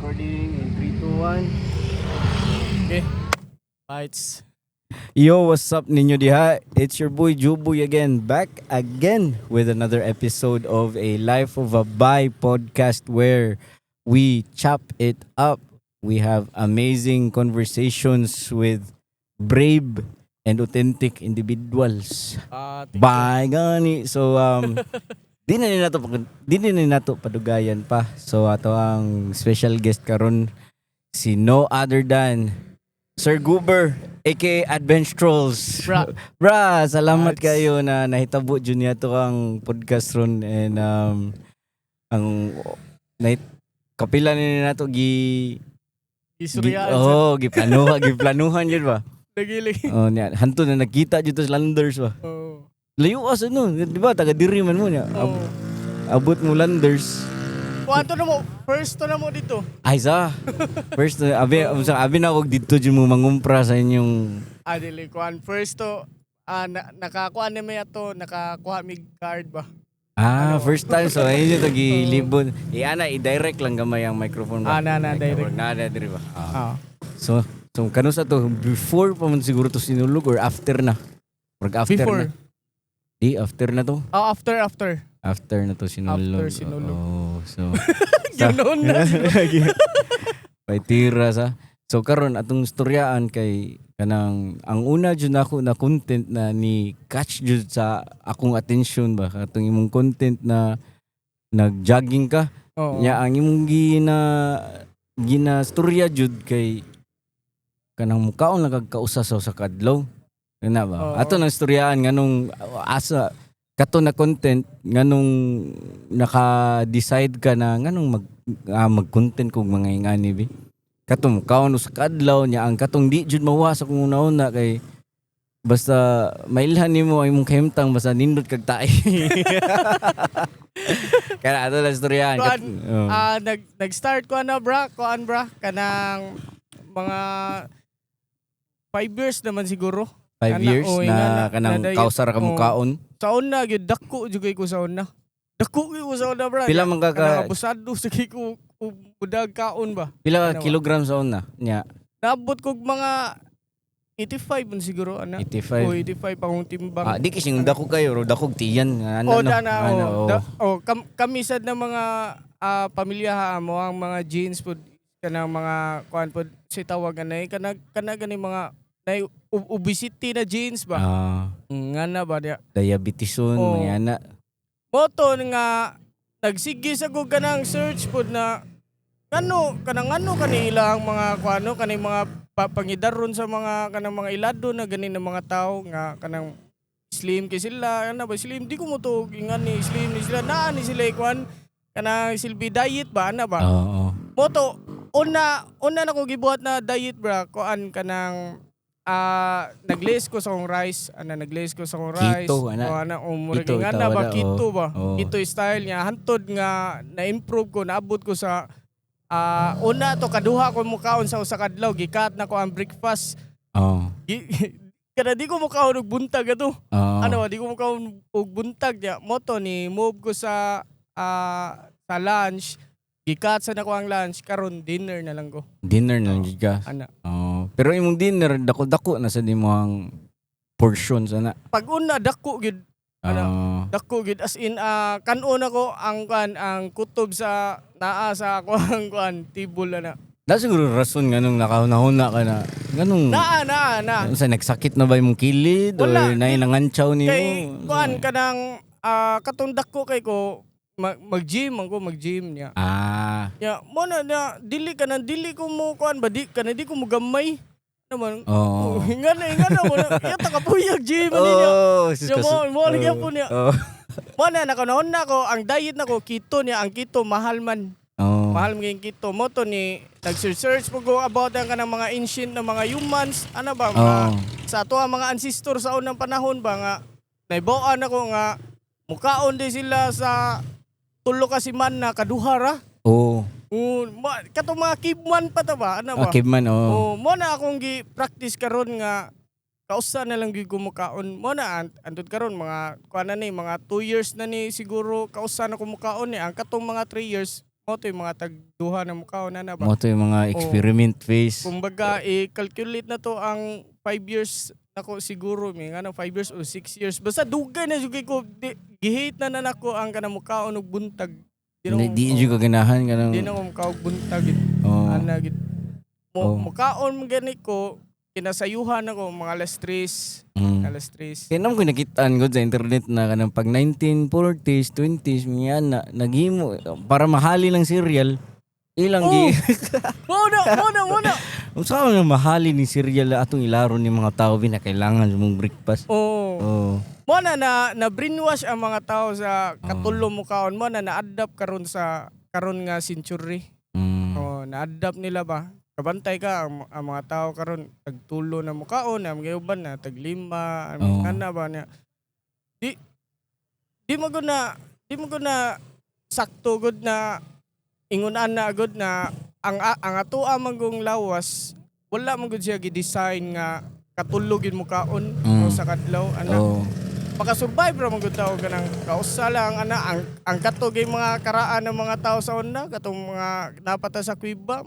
Recording in 3, 2, 1. Okay. Lights. Yo, what's up ninyo diha? It's your boy Juboy again, back again with another episode of a Life of a Bi podcast where we chop it up. We have amazing conversations with brave and authentic individuals. Bye gani. So di na ni nato padugayan pa. So ato ang special guest karon si no other than Sir Goober aka Adventurals. Bra, salamat That's... kayo na nahitabo jud niya to ang podcast ron and ang kapila ni nato giplanuhan jud ba. Nagilig. Oh, niya hanto na nakita jud to sa Landers ba. Oh. Layo as ano, di ba taga diri man mo niya. Oh. Abot mo Landers. Kuanto na mo, first to na mo dito. Ay sa. First abi na og dito jud mo mangumpra sa inyong Dili kuan first to nakakuha ni may ato, nakakuha mig card ba. First time so ayun yung tagilibon. I-direct lang gamay ang microphone ba. Direct. Nada diri ba. So kano sa to before pa man siguro to sinulog or after na? After Before. na. After na to. After. After na to sinulog. After sinulog. Oh, so Ganoon na. May tira sa. So karon atong istoryaan kay kanang ang una jud nako na content na ni catch jud sa akong attention ba katong imong content na nag-jogging ka. Oo. Nya ang imong gina storya jud kay kanang mukaon lang kag kausa sa kadlaw. Kana ba? Oo. Ato nang istoryaan nganong asa kato na content nganong naka-decide ka na nganong mag-content kog mga ingani bi. Katong kaon sa kadlaw nya ang katong di jud mawas kung una-una kay basta mailhan nimo ay imong kahimtang basta nindot kag tae. Kana ato na istoryahan. Nag-start ko bra kanang mga 5 years naman siguro. 5 years na kanang kausar ka mukaon. Sa una gyud dako jud ko sa una. Dako gyud ko sa una bra. Pila man ka abusado sa ko budag kaon ba. Pila kilogram sa una nya? Naabot kog mga 85 man siguro ana. 85. O 85 akong timbang. Di kasi yung dako kayo ro dakog tiyan Kami sad na mga pamilya mo ang mga jeans pud kanang mga kuan pud si tawag anay kana gani mga obesity na jeans ba. Ngana ba dia? Diabeteson mga ana. Moto nga nagsige sa ko kanang search pud na ano kanila ang mga kuano kanang mga pangidaron sa mga kanang mga ilado na ganin na mga tao nga kanang slim kay sila ana ba slim di ko mo to ingan ni slim ni sila naa ni sila kuan kanang silbi diet ba ana ba. Moto una na ko gibuhat na diet bra kuan kanang nag-list ko sa akong rice keto ana keto ba keto ba keto style niya hantod nga na-improve ko naabot ko sa una to kaduha ko mukaon sa usa ka adlaw gikat na ko ang breakfast kada di ko mukaon og buntag ato di ko mukaon og buntag niya moto ni move ko sa lunch gikat sa nako ang lunch karon dinner na lang ko ka ana. Pero imong dinner dako na sa nimo ang portions ana. Pag una dako gid dako gid as in kanon ako ang kutob sa naa sa ako ang kuan tibol na. Da siguro rason nganong nakahuna ka na. Nganong na. Sa nagsakit na ba imong kilid or nay nangantsaw nimo? Kay kuan kanang katong dako kay ko mag-gym niya. Ya mo na dili ko mo kuan ba di ko mo gamay. Naman. Ingana mo na. Yata ka puyag gym niya. Mo lagyan po niya. Mo na nakanahon na ko ang diet na ko keto niya ang keto mahal man. Mahal man yung keto mo to ni nag-search po ko about ang kanang mga ancient na mga humans ano ba sa ato mga ancestor sa unang panahon ba nga naibawaan ako nga mukaon din sila sa tulo ka man na kaduhara. Kato mga caveman pa ta ba? Ano ba? Caveman, mo na akong gi-practice karon nga kausa na lang gyud kumukaon. Mo na antud karon mga kuan na ni mga 2 years na ni siguro kausa na kumukaon ni ang katong mga 3 years mo to yung mga tagduha na mukha na ba. Mo to yung mga experiment phase. Kumbaga i-calculate na to ang 5 years nako siguro may nga 5 years o 6 years basta dugay na jud ko gihate na nako ang kanang mukhaon og buntag. Di ko ganahan kanang di na ko mukhaog buntag ana gid mukhaon mo gani ko kinasayuhan ako mga alas 3 alas 3 kinam ko nakitaan ko sa internet na kanang pag 1940s 20s mga naghimo para mahali lang cereal ilang Muna. Kung saan na mahali ni cereal atong ilaron ni mga tao binakailangan sa mong breakfast. Muna na brainwash ang mga tao sa katulong mukhaon mo na-adapt karon sa karon nga century. Na-adapt nila ba? Kabantay ka ang mga tao karon tagtulo na mukhaon ang gayuban na taglima ana ba niya. Di mo guna sakto gud na ingunan na agad na ang ato amang lawas wala man gud siya gi-design nga katulogin mo kaon sa kadlaw ana makasurvive ra man gud tao kanang kausa lang ana ang katugay mga karaan ng mga tao sa una katong mga napata sa kuiba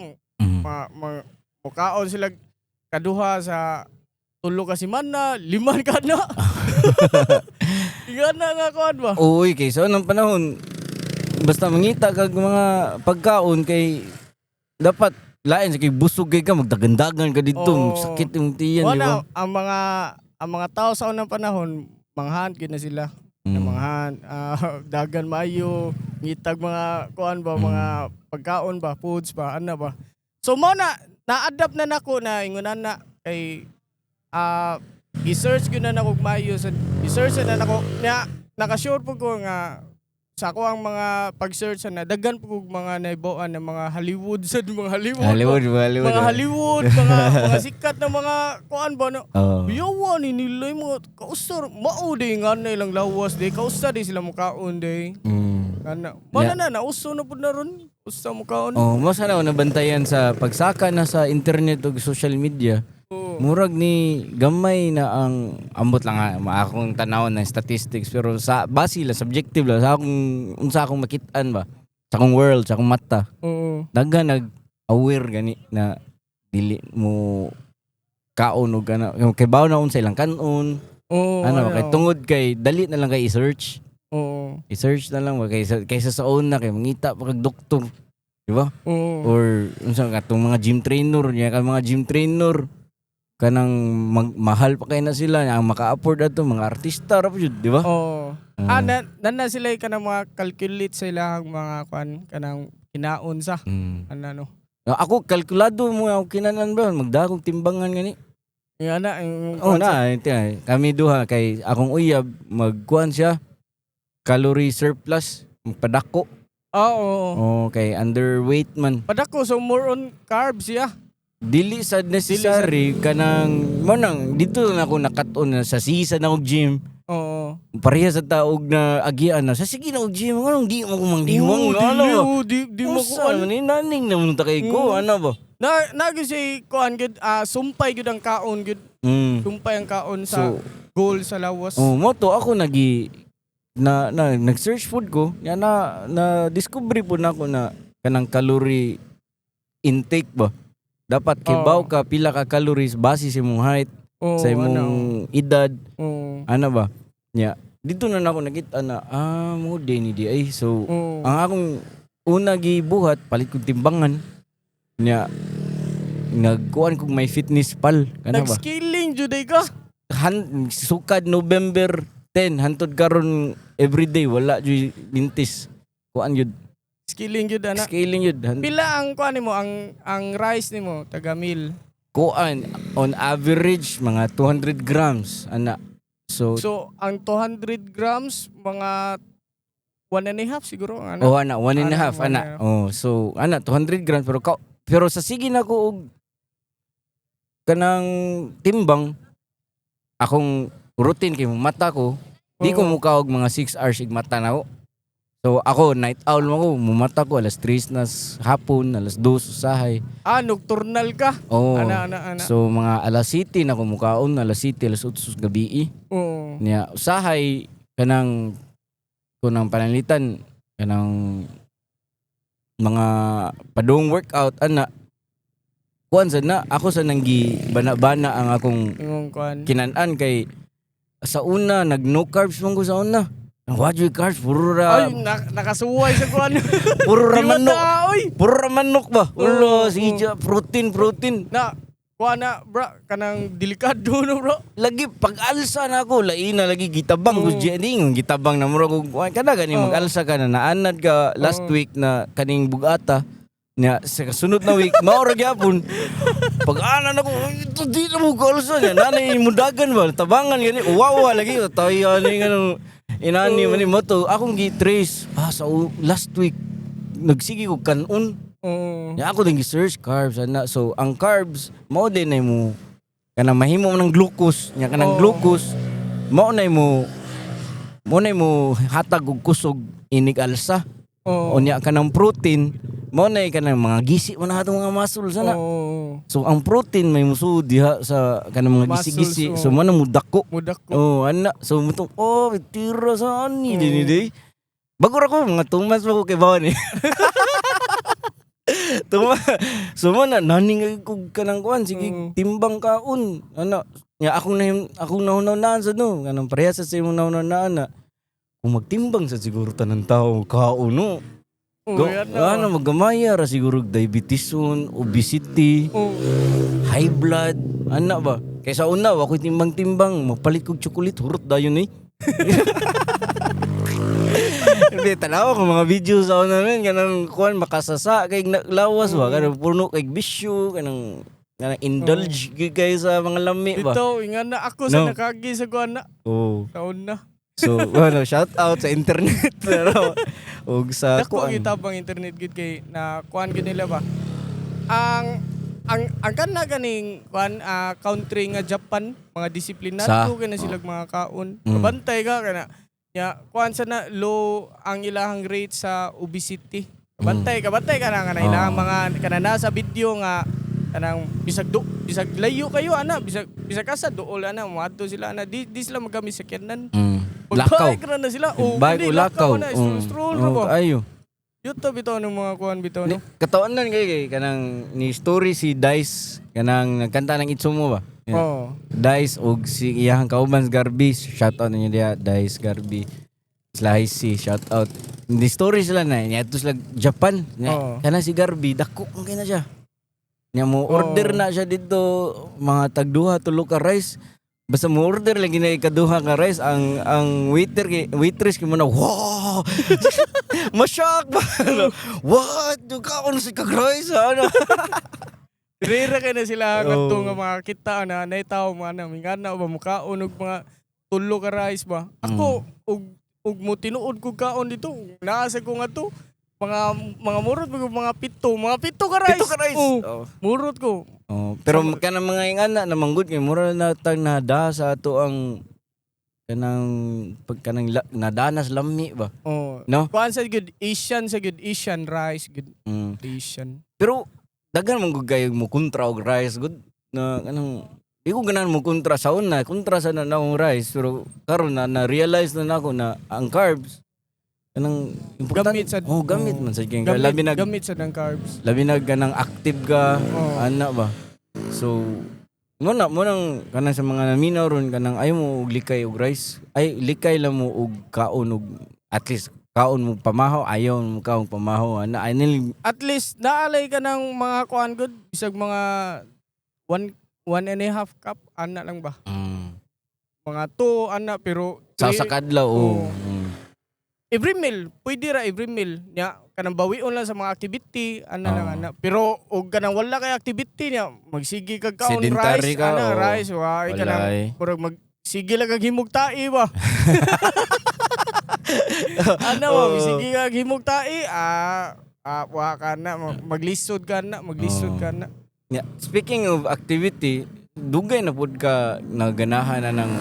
mukaon sila kaduha sa tulo ka semana 5 ka na igana nga kuan ba uy kay so nang panahon basta mangita kag mga pagkaon kay dapat lain sa kay busog kay ka magdagandagan ka dito sakit yung tiyan di ba ang mga tao sa unang panahon manghan gid na sila manghan dagan maayo ngitag mga kuan ba mga pagkaon ba foods ba ana ba so mo na-adapt na nako na ingunan na kay i-search gyud na nako maayo sa i-search na nako naka-sure po ko nga sa ako ang mga pag-search na daghan po mga naibuan ng mga Hollywood mga sikat na mga kuan ba no biyawa ni nila mo kausar mao day nga na ilang lawas day kausa day sila mukaon day kana mana na uso na pud na ron usa mukaon mo sana nabantayan sa pagsaka na sa internet ug social media murag ni gamay na ang ambot lang akong tanawon na statistics pero sa base la subjective la sa akong makitaan ba sa akong world sa akong mata daghan nag-aware gani na dili mo kaon og kana kay bawo na unsa ilang kanon kay tungod kay dali na lang kay i-search i-search na lang kaysa sa una kay mangita pa kag doktor di ba or unsa katong mga gym trainer nya ka mga gym trainer kanang mahal pa kay na sila ang maka-afford ato mga artista ra pud di ba na sila kanang mga calculate sa ilang mga kuan kanang kinaon sa ano ako kalkulado mo ako kinanan ba magdakog timbangan gani ana kami duha kay akong uyab magkuan siya calorie surplus padako kay underweight man padako so more on carbs dili sad necessary kanang manang dito na ako nakat-on na sa season na og gym pareha sa taog na agian na sa sige na og gym nganong di mo ko mangdiwang di mo ko naning naman ta kay ko ano ba na gyud kuan gud sumpay gud ang kaon gud sumpay ang kaon sa goal sa lawas mo to ako nag-search food ko na discovery po na ako na kanang calorie intake ba dapat kibaw ka pila ka calories base sa imong height sa imong edad ano ba dito na ako nakita na mo din ni ay so ang akong una gibuhat palit kog timbangan nagkuan kog may fitness pal kana ba nag-scaling jud ka sukad November 10 hantod karon everyday wala jud lintis kuan jud scaling yun ana. Scaling yun. Pila ang kuan nimo ang rice nimo taga meal. Kuan on average mga 200 grams ana. So ang 200 grams mga 1.5 siguro ana. Ana 1.5 ana. So ana 200 grams pero sa sige na ko og kanang timbang akong routine kay mata ko di ko mukaog mga 6 hours ig mata na ko. So ako night owl mo ko mumata ko alas 3 na hapon alas 2 usahay nocturnal ka ana so mga alas 7 na ko mukaon alas 7 alas 8 gabi niya usahay kanang kunang panalitan kanang mga padung workout ana kuan sa na ako sa nanggi bana-bana ang akong Yung kuan. kinan-an kay sa una nag no carbs man ko sa una. Wajud carbs puro ra Ay, nakasuway sa kuan. puro ra Di manok. mata, oy. Puro ra manok ba? Ulo Oo, sige protein. Na kuan na bra kanang delikado no bro. Lagi pag-alsa na ako lain na lagi gitabang ko ding gitabang na mura ko kada gani Oo. mag-alsa ka na naanad ka last week na kaning bugata nya sa kasunod na week mao ra gyapon pag-anan ako ito di na mo kalsa nya nanay mudagan ba tabangan gani wow lagi tayo ani ngano inani man mo to akong gi-trace sa last week nagsige ko kanon nya ako din gi-search carbs ana so ang carbs mao din ay mo kanang mahimo ng glucose nya kanang glucose mao nay mo hatag og kusog inig alsa o nya kanang protein mao nay kanang mga gisi man atong mga muscle sana so ang protein may muso diha sa kanang mga Muscles, gisi-gisi so man mo dako Mudak ko. ana so mutong tira sa ani dinhi bago ra ko mga 2 months pa ko kay bawon eh so man naning ko kanang kuan sige timbang kaon ana nya akong nahunaw sa no kanang parehas sa imong nahunaw na kung magtimbang sa siguro tanang tao kaon no ano magamaya ra siguro diabetes obesity high blood ana ba kaysa una wa ko timbang mapalit kog chocolate hurot dayon eh hindi tanaw ko mga video sa una nun kanang kuan makasasa kay lawas ba kanang puno kay bisyo kanang indulge kay sa mga lami ba Ito ingan na ako sa nakagi sa kuan na taon na. So, shout out sa internet pero og sa Dako kita bang internet gid kay na kuan gid nila ba. Ang kana ganing kuan country nga Japan, mga disiplinado kay na sila mga kaon. Kabantay ka kana. Ya, kuan sa na low ang ilahang rate sa obesity. Kabantay ka na ilahang mga kana sa video nga kanang bisag layo kayo ana bisag asa dool ana moadto sila ana di sila magamit sa kyanan. Lakaw. Bike na sila. Bike o lakaw. Na, stroll na ba? Ayo. YouTube ito ng mga kuhan bitaw no. Kataon kay kanang ni story si Dice kanang nagkanta ng Itsumo ba? Dice og si iyang kauban Garbi, shout out ninyo dia Dice Garbi. Slicy, shout out. Ni story sila na niya sila Japan. Kana si Garbi dako kay na siya. Niya mo order na siya dito mga tagduha tulo ka rice. Basta mo order lagi na ikaduha ka rice ang waitress kay mo na wow ma-shock ba what you kaon si kag rice ano Rira kay na sila kadto nga mga kita na naitaw man mingana ba mukaon og mga tulo ka rice ba ako og mo tinuod ko kaon dito naasa ko nga to mga murot mga pito ka rice murot ko. Pero kanang mga ingana na manggod kay mura na tag nada sa ato ang kanang nadanas lami ba. No? Kuan sa good Asian rice good Asian. Pero daghan man gud kayo mo kontra og rice good na kanang di ko ganan mo kontra sa una kontra sa na akong rice pero karon na realize na nako na ang carbs kanang gamit sa gamit man sa king gamit sa ng carbs labi na ganang active ka ana ba so mo nang kanang sa mga naminaw ron kanang ayaw mo og likay og rice ay likay lang mo og kaon og at least kaon mo pamahaw ayaw mo kaon pamahaw ana at least naalay ka ng mga kuan good bisag mga 1.5 cup ana lang ba mga 2 ana pero sa kadlaw every meal, pwede ra every meal nya kanang bawion lang sa mga activity lang pero og kanang wala kay activity nya magsige kag kaon rice ka, rice wa kanang murag magsige lang kag himog tae ba magsige kag himog tae wa kana maglisod ka na yeah. Speaking of activity dugay na pud ka naganahan na ng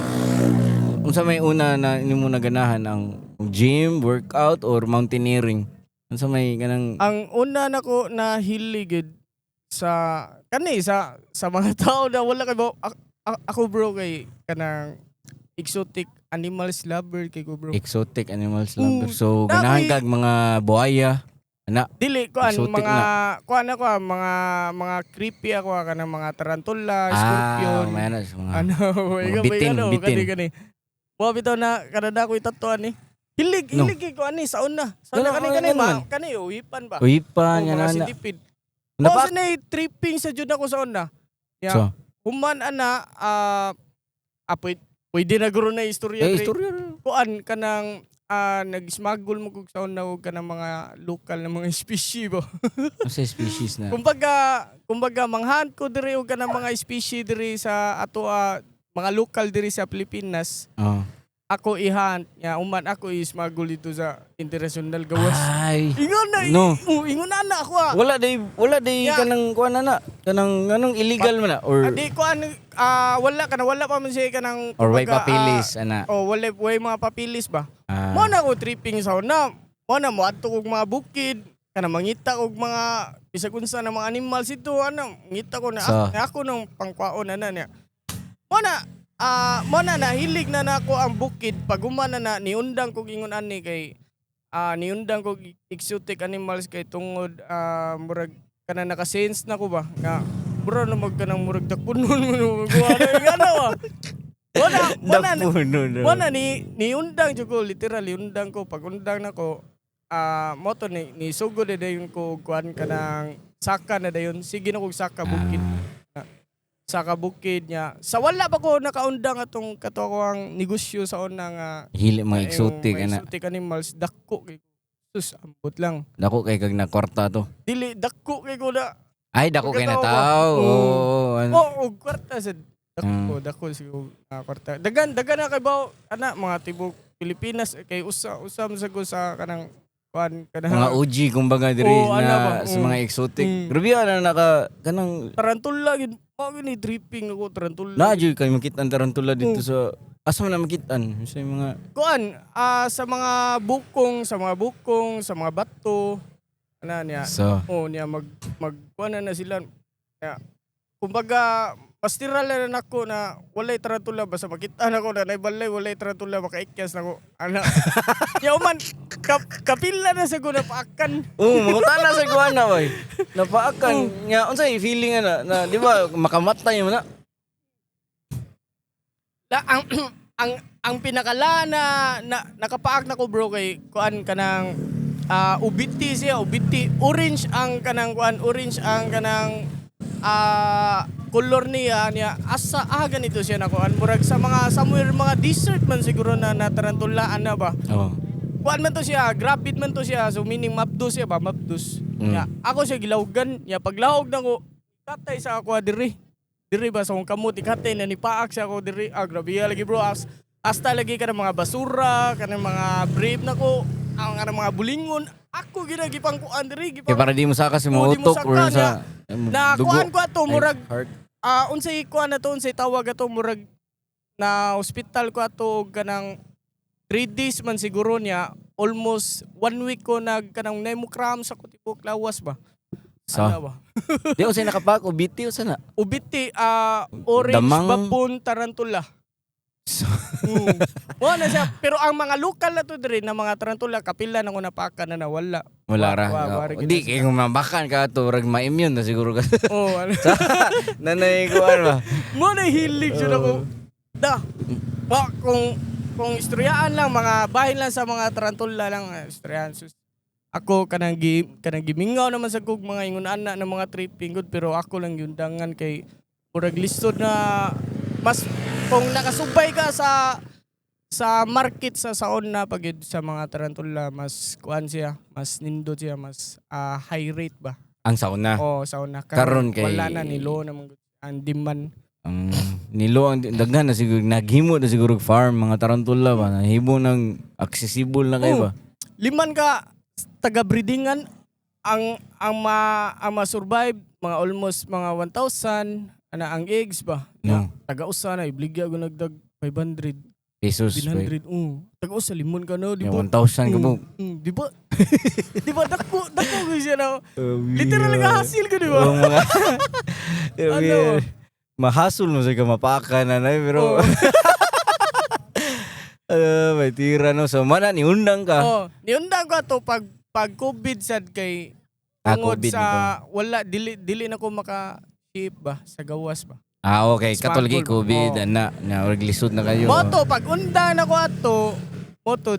unsa may una na nimo naganahan ang gym, workout or mountaineering? Unsa may kanang ang una nako na hiligid sa mga tao na wala kay ako bro kay kanang exotic animals lover kay ko bro. Exotic animals lover. So ganahan kag mga buhaya. Ana. Dili kuan Exotic mga kuan ako mga creepy ako kanang mga tarantula, scorpion. May ano, mga Ano, bitin. Kani. Mo bitaw na kanada ko itatuan ni. Hilig ko ani sa una. Sa una kani uhipan ba? Uhipan yan mga ana. sidipid. Mo sinay tripping sa jud ako sa una. So, Human ana pwede na guro na istorya. istorya. Kuan kanang nag-smuggle mo kog sa una og kanang mga lokal na mga species ba. Sa species na. Kumbaga manghan ko diri og kanang mga species diri sa ato mga lokal diri sa Pilipinas. Ako ihan, uman ako i-smuggle dito sa international gawas. Ay. Ingon na, ingon na ako Wala day kanang kuan na. Kanang anong illegal man na or Adi ko wala pa man siya kanang or way papilis ana. wala mga papilis ba. Mo na ko tripping sa una. Mo na mo adto kog mga bukid, kana mangita og mga isa kunsa na mga animals ito ngita ko na ako nung pangkwaon ana niya. Mo na nahilig na nako ang bukid pag humana na niundang kog ingon ani kay niundang kog exotic animals kay tungod murag kana naka-sense na ko ba nga bro na magkanang murag dakpunon mo gana Wala niundang jud ko literally undang ko pag undang nako mo to ni sugod na dayon ko kuan kanang saka na dayon sige na kog saka bukid. Saka bukid niya. Sa wala pa ko nakaundang atong kato ko ang negosyo sa unang hili mga exotic ana. Exotic animals dako kay sus ambot lang. Dako kay kag na kwarta to. Dili dako kay ko na. Ay dako kay na tao. Og kwarta sa dako siguro kwarta. Dagan na kay baw ana mga tibok Pilipinas kay usam sa ko sa kanang kuan mga OG kumbaga diri na sa mga exotic. Grabe na naka kanang tarantula gid. Ni tripping ako tarantula. Na jud kay makit-an tarantula dito sa asa man na makit-an sa mga kuan sa mga bukong, sa mga bato ana niya. So, niya mag kuan na sila. Kaya, kumbaga pastiral na nako na walay tarantula basta makita nako na naibalay walay tarantula makaikyas nako. Ana. Ya man kapila na sa guna paakan. mangutana sa kuana boy. Napaakan nga unsay feeling na di ba makamatay mo na. Ang pinakala na nakapaak na ko bro kay kuan kanang ubiti orange ang kanang color niya asa ganito siya na kuan murag sa mga somewhere mga desert man siguro na tarantulaan na ba. Kuan man to siya, gravid man to siya, so meaning mapdos siya ba, mapdos. Ako siya gilawgan, paglawag na ko katay sa ako diri ba sa kong kamot ikatay na nipaak siya ako diri. Grabe lagi bro, hasta lagi ka ng mga basura, ka ng mga brave na ko, ang mga bulingon. Ako ginagipang kuan diri, Kaya para di mo saka si utok or sa na dugo. kuan ko ato murag unsay kuan na to unsay tawag ato murag na hospital ko ato kanang 3 days man siguro niya almost 1 week ko kanang nemocram sa kutibok lawas ba. Ano ba? Di usay nakapak ubiti usa na. Ubiti orange babon tarantula. Wala siya. Pero ang mga lokal na to diri na mga tarantula kapila nang napakan na nawala. Wala ra. Di kay kung mabakan ka to rag ma-immune na siguro ka. Nanay ko ba? Mo na hilig siya ako. Kung istoryaan lang mga bahin lang sa mga tarantula lang istoryaan. Ako kanang gimingaw naman sa kog mga ingon ana ng mga tripping good pero ako lang yundangan kay murag lisod na mas kung nakasubay ka sa market sa saon na pagid sa mga tarantula mas kuan siya, mas nindot siya, mas high rate ba. Ang sauna. Sauna. Karon kay wala na nilo naman ang demand. Nilo ang daghan na siguro naghimo na siguro farm mga tarantula ba nahimo ng accessible na kay ba. Liman ka taga-breedingan ang ma-survive mga almost mga 1,000 ana ang eggs ba. No. Taga-usa na ibligya ko nagdag 500 pesos. 900. Taga-usa limon ka no, di ba? 1,000 ka mo. Di ba? Di ba dako ko siya na. Literal nga hasil ko di ba? Ano? Mahasol mo sa mapakan na pero may tira no. So mana niundang ka. Niundang ko to pag pag COVID sad kay tungod COVID sa wala dili na ko maka-ship ba sa gawas ba. Okay. Smuggle Katulgi ba? COVID. Oo. Na lisod na kayo. Moto pag undan ako ato, moto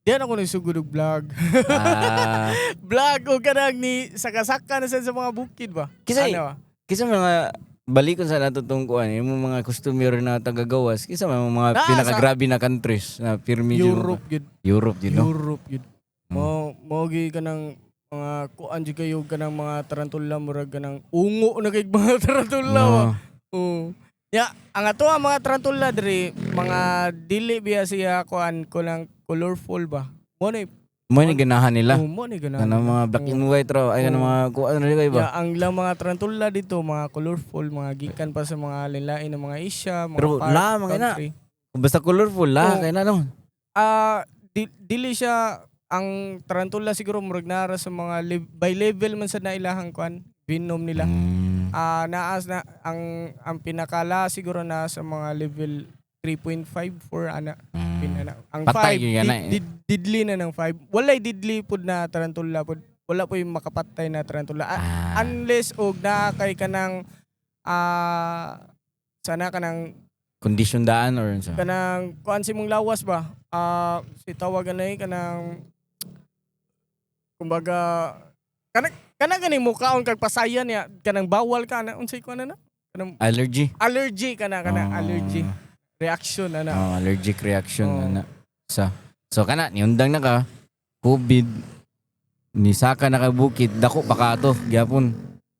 diyan ako nagsugod og vlog. Ah, Vlog o kanang ni saka-saka na sa mga bukid ba. Kisay- Ano ba? kisa mga balikon sa natutungkuan, yung mga customer na tagagawas, kisa mga Naa, pinakagrabe na countries na pirmi Europe yun. Europe, you know? Europe yun. Mo gi ka ng mga kuan di kayo ka ng mga tarantula murag ka ng ungo na kay mga tarantula ba. Oo. Ya, ang ato ang mga tarantula diri mga dili biya siya kuan ko lang colorful ba. Mo ni Mo ni ganahan nila. mo ni ganahan. Kanang mga black and white raw, ay kanang mga kuan na kayo ba? Ya, ang lang mga tarantula dito mga colorful, mga gikan pa sa mga lain-lain ng mga Asia, mga Pero lamang ina. country. Basta colorful la, Oo. kaya na no. Dili siya ang tarantula siguro murag nara sa mga by level man sa nailahang kuan venom nila. Naas na ang pinakala siguro na sa mga level 3.5 for ana. Ang Patay 5 yun yan na eh. didli na ng 5. Walay didli pud na tarantula pud. Wala po yung makapatay na tarantula. Unless og na kay kanang sana kanang Condition daan or so. kanang kuan si mong lawas ba? Si tawagan na kanang kumbaga kanang ganing mukhaon kag pasayan niya kanang bawal ka na unsay kuan na kanang Allergy. allergy kanang allergy reaction ana. Allergic reaction Oo. na. So kana niundang na ka COVID ni saka na ka bukid dako pa ka ato gyapon.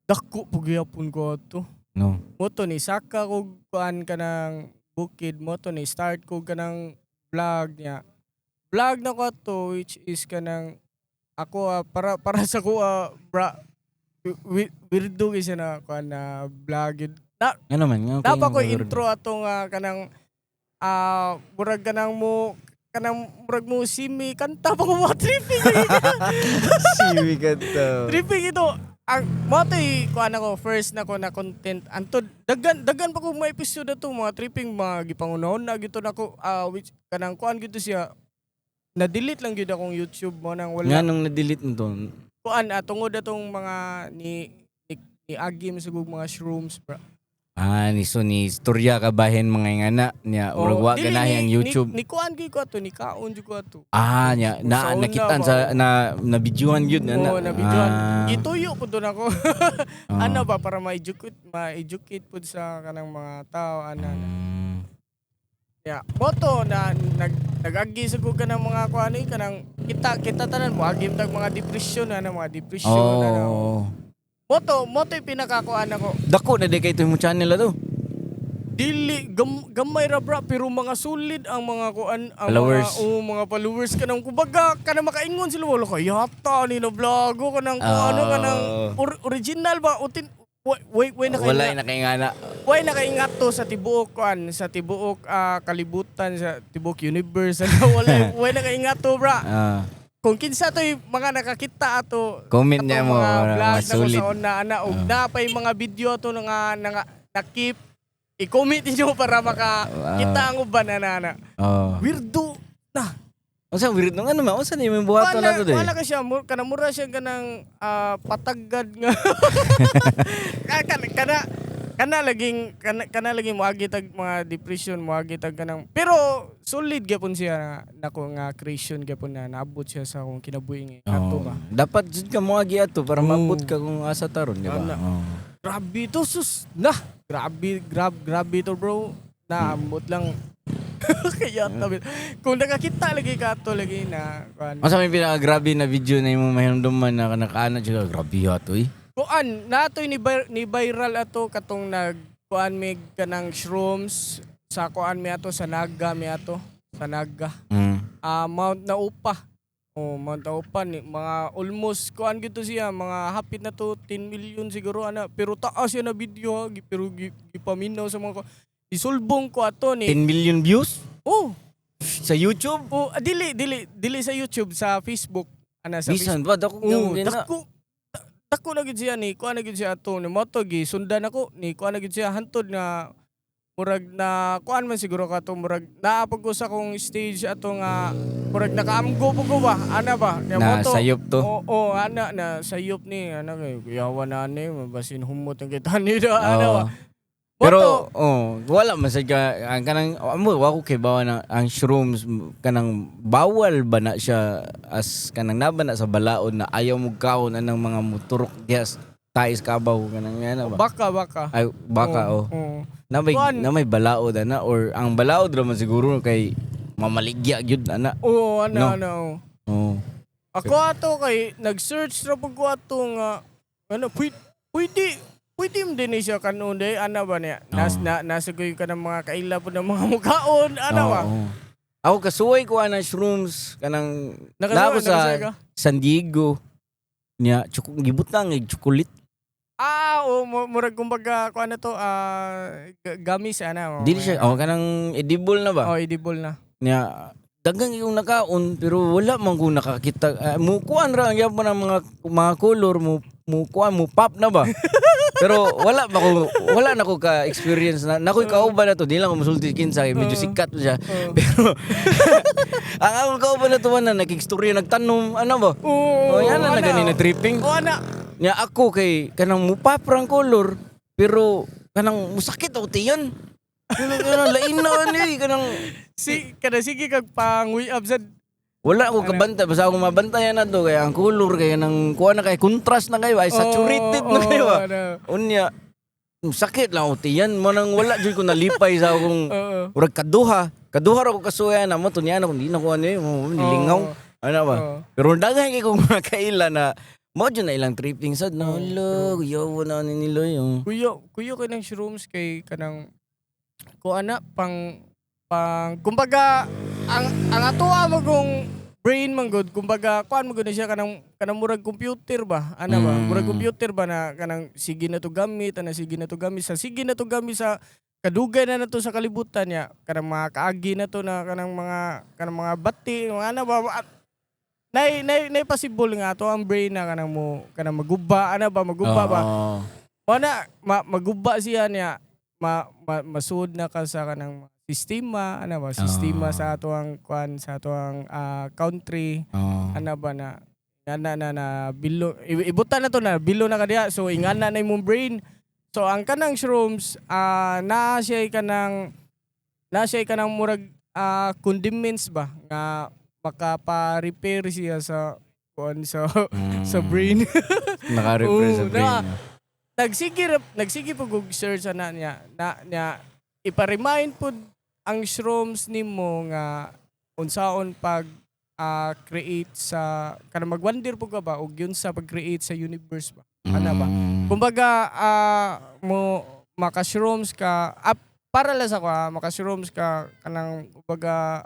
Dako pugyapon ko ato. No. Moto ni saka ko kuan kanang bukid moto ni start ko kanang vlog niya. Vlog na ko ato which is kanang ako para sa ko weirdo kasi na kuan na vlog yun. Ano man nga Dapat ko intro atong kanang murag kanang murag mo simi kanta pa ko mga tripping. Siwi ka to. Tripping ito. Ang motoy kuan ako first na ko na content antod dagan pa ko mga episode ato mga tripping mga gipangunahon na gito nako which kanang kuan gito siya na-delete lang gyud akong YouTube mo nang wala. Nga nung na-delete mo to. Kuan tungod atong mga ni Agim sugog mga shrooms bro. Ni istorya ka bahin mga ngana niya urag wa dili, ganahi ang YouTube. Ni kuan gyud ko ato ni kaon gyud ko ato. Nya Sa una nakitaan ba? sa na videohan gyud na. Oo, na videohan. Gituyo ko doon ako. Ano ba para ma-educate pud sa kanang mga tao ana. Ya, moto na nag-agi sa ko kanang mga kuan kanang kita tanan mo agim tag mga depression mga depression Moto yung pinakakuan ako. Dako na di kay ito yung channel to. Dili gamay ra bra pero mga solid ang mga kuan ang Followers. mga followers kanang kumbaga kanang makaingon sila wala kay yata ni na vlogo kanang kanang original ba utin wait na Wala na kay ngana. Way nakaingat to sa tibuok kuan sa tibuok kalibutan sa tibuok universe way nakaingat to bra. Kung kinsa to'y mga nakakita ato Comment niya mo mga vlog na ko sulit. sa una og na pa yung mga video to nga nakip i-comment niyo para makakita ang uban na. Weirdo na. Unsa weird nung ano ma? Unsa ni mo buhaton na to de? Wala ka siya kanang mura siya kanang patagad nga. kana laging moagi tag mga depression moagi tag kanang pero solid gyapon siya nako nga creation gyapon na naabot siya sa akong kinabuhi ato ba. Dapat jud ka moagi ato para maabot ka kung asa taron, di ba? Grabe to sus. Grabe to bro. Naamot lang. Kaya tabi. Kung nakakita lagi ka to lagi na kuan. Asa may pinaka-grabe na video na imong mahinumduman na kanakaana jud grabe ato Kuan natoy ni viral ato katong kuan mig kanang shrooms sa kuan mi ato sa Naga mi ato sa Naga. Mount Naupa. Mount Naupa ni mga almost kuan gito siya mga hapit na to 10 million siguro ana pero taas siya na video pero gipaminaw sa mga isulbong ko ato ni 10 million views? Sa YouTube? Dili sa YouTube sa Facebook ana sa Bisan ba dako Dako na gid siya ni kuan na gid siya ato ni moto gi sundan ako ni kuan na gid siya hantod nga murag na kuan man siguro ka to murag naapag ko sa kong stage ato nga murag nakaamgo po ko ba? Ana ba? Nya Na moto. sayop to. Oo, ana na sayop ni ana kay kuyawan na ni mabasin humot ang kita ni do ana ba. Pero wala man sa ang kanang amo wa ko kay bawa na ang shrooms kanang bawal ba na siya as kanang naba na sa balaod na ayaw mo kaon anang mga moturok gas tais kabaw kanang yan ba? Baka. Ay baka Oo. na may balaod ana or ang balaod ra man siguro kay mamaligya gyud ana. Oo, No. ana. Oh. Ako ato kay nag-search ra pag ko ato nga ano pwede mo din siya kanon day ana ba niya nasa ko ka ng mga kaila po ng mga mukhaon ana ba. Ako kasuway ko ana shrooms kanang Nakasuway sa ka? San Diego niya gibutang ig chocolate. Murag kumbaga ko ano to gamis ana. Dili siya kanang edible na ba? Edible na. Niya dagang yung nakaon pero wala man ko nakakita mukuan ra ang gyapon ng mga color mo pop na ba. Pero wala na ko ka experience na nakoy kauban na to di lang ko musulti kinsa medyo sikat siya pero ang akong kauban na to na nakigstorya nagtanom ano ba yan na ganina tripping ana nya ako kay kanang mupap rang color pero kanang musakit ako tiyan kanang lain na ni kanang sige kag panguy absad. wala ako kabanta basta ako mabantayan na to kaya ang color kaya nang kuha na kay contrast na kayo ay saturated na kayo unya sakit lang ako tiyan mo nang wala jud ko nalipay sa akong urag kaduha ra ko kasuya na mo to niya na kundi na ko ano nilingaw ano ba pero daghan kay kong mga kaila na mo jud na ilang tripping sad na hello kuyaw na ni nila yung kuyo kay ng shrooms kay kanang ko ana pang kumbaga ang atoa mo kung brain man good kumbaga kuan mo gud siya kanang murag computer ba ana ba murag computer ba na kanang sige na to gamit sige na to gamit sa kadugay na nato sa kalibutan niya kanang mga kaagi na to na kanang mga bati mga ana ba nay possible nga to ang brain na kanang maguba ana ba ba wala maguba siya niya masud na ka sa kanang sistema ana ba sistema sa ato ang kuan sa ato ang country ana ba na bilo ibutan na to na bilo na kadiya so ingana na imong brain so ang kanang shrooms na siya kanang murag condiments ba nga makapa-repair siya sa kuan sa brain naka-repair sa brain nagsige pug search ana niya ipa-remind pud ang shrooms nimo nga unsaon pag create sa kanang mag-wonder po ka ba og yun sa pag-create sa universe ba ana ba kumbaga mo maka-shrooms ka para lang sa ko maka-shrooms ka kanang kumbaga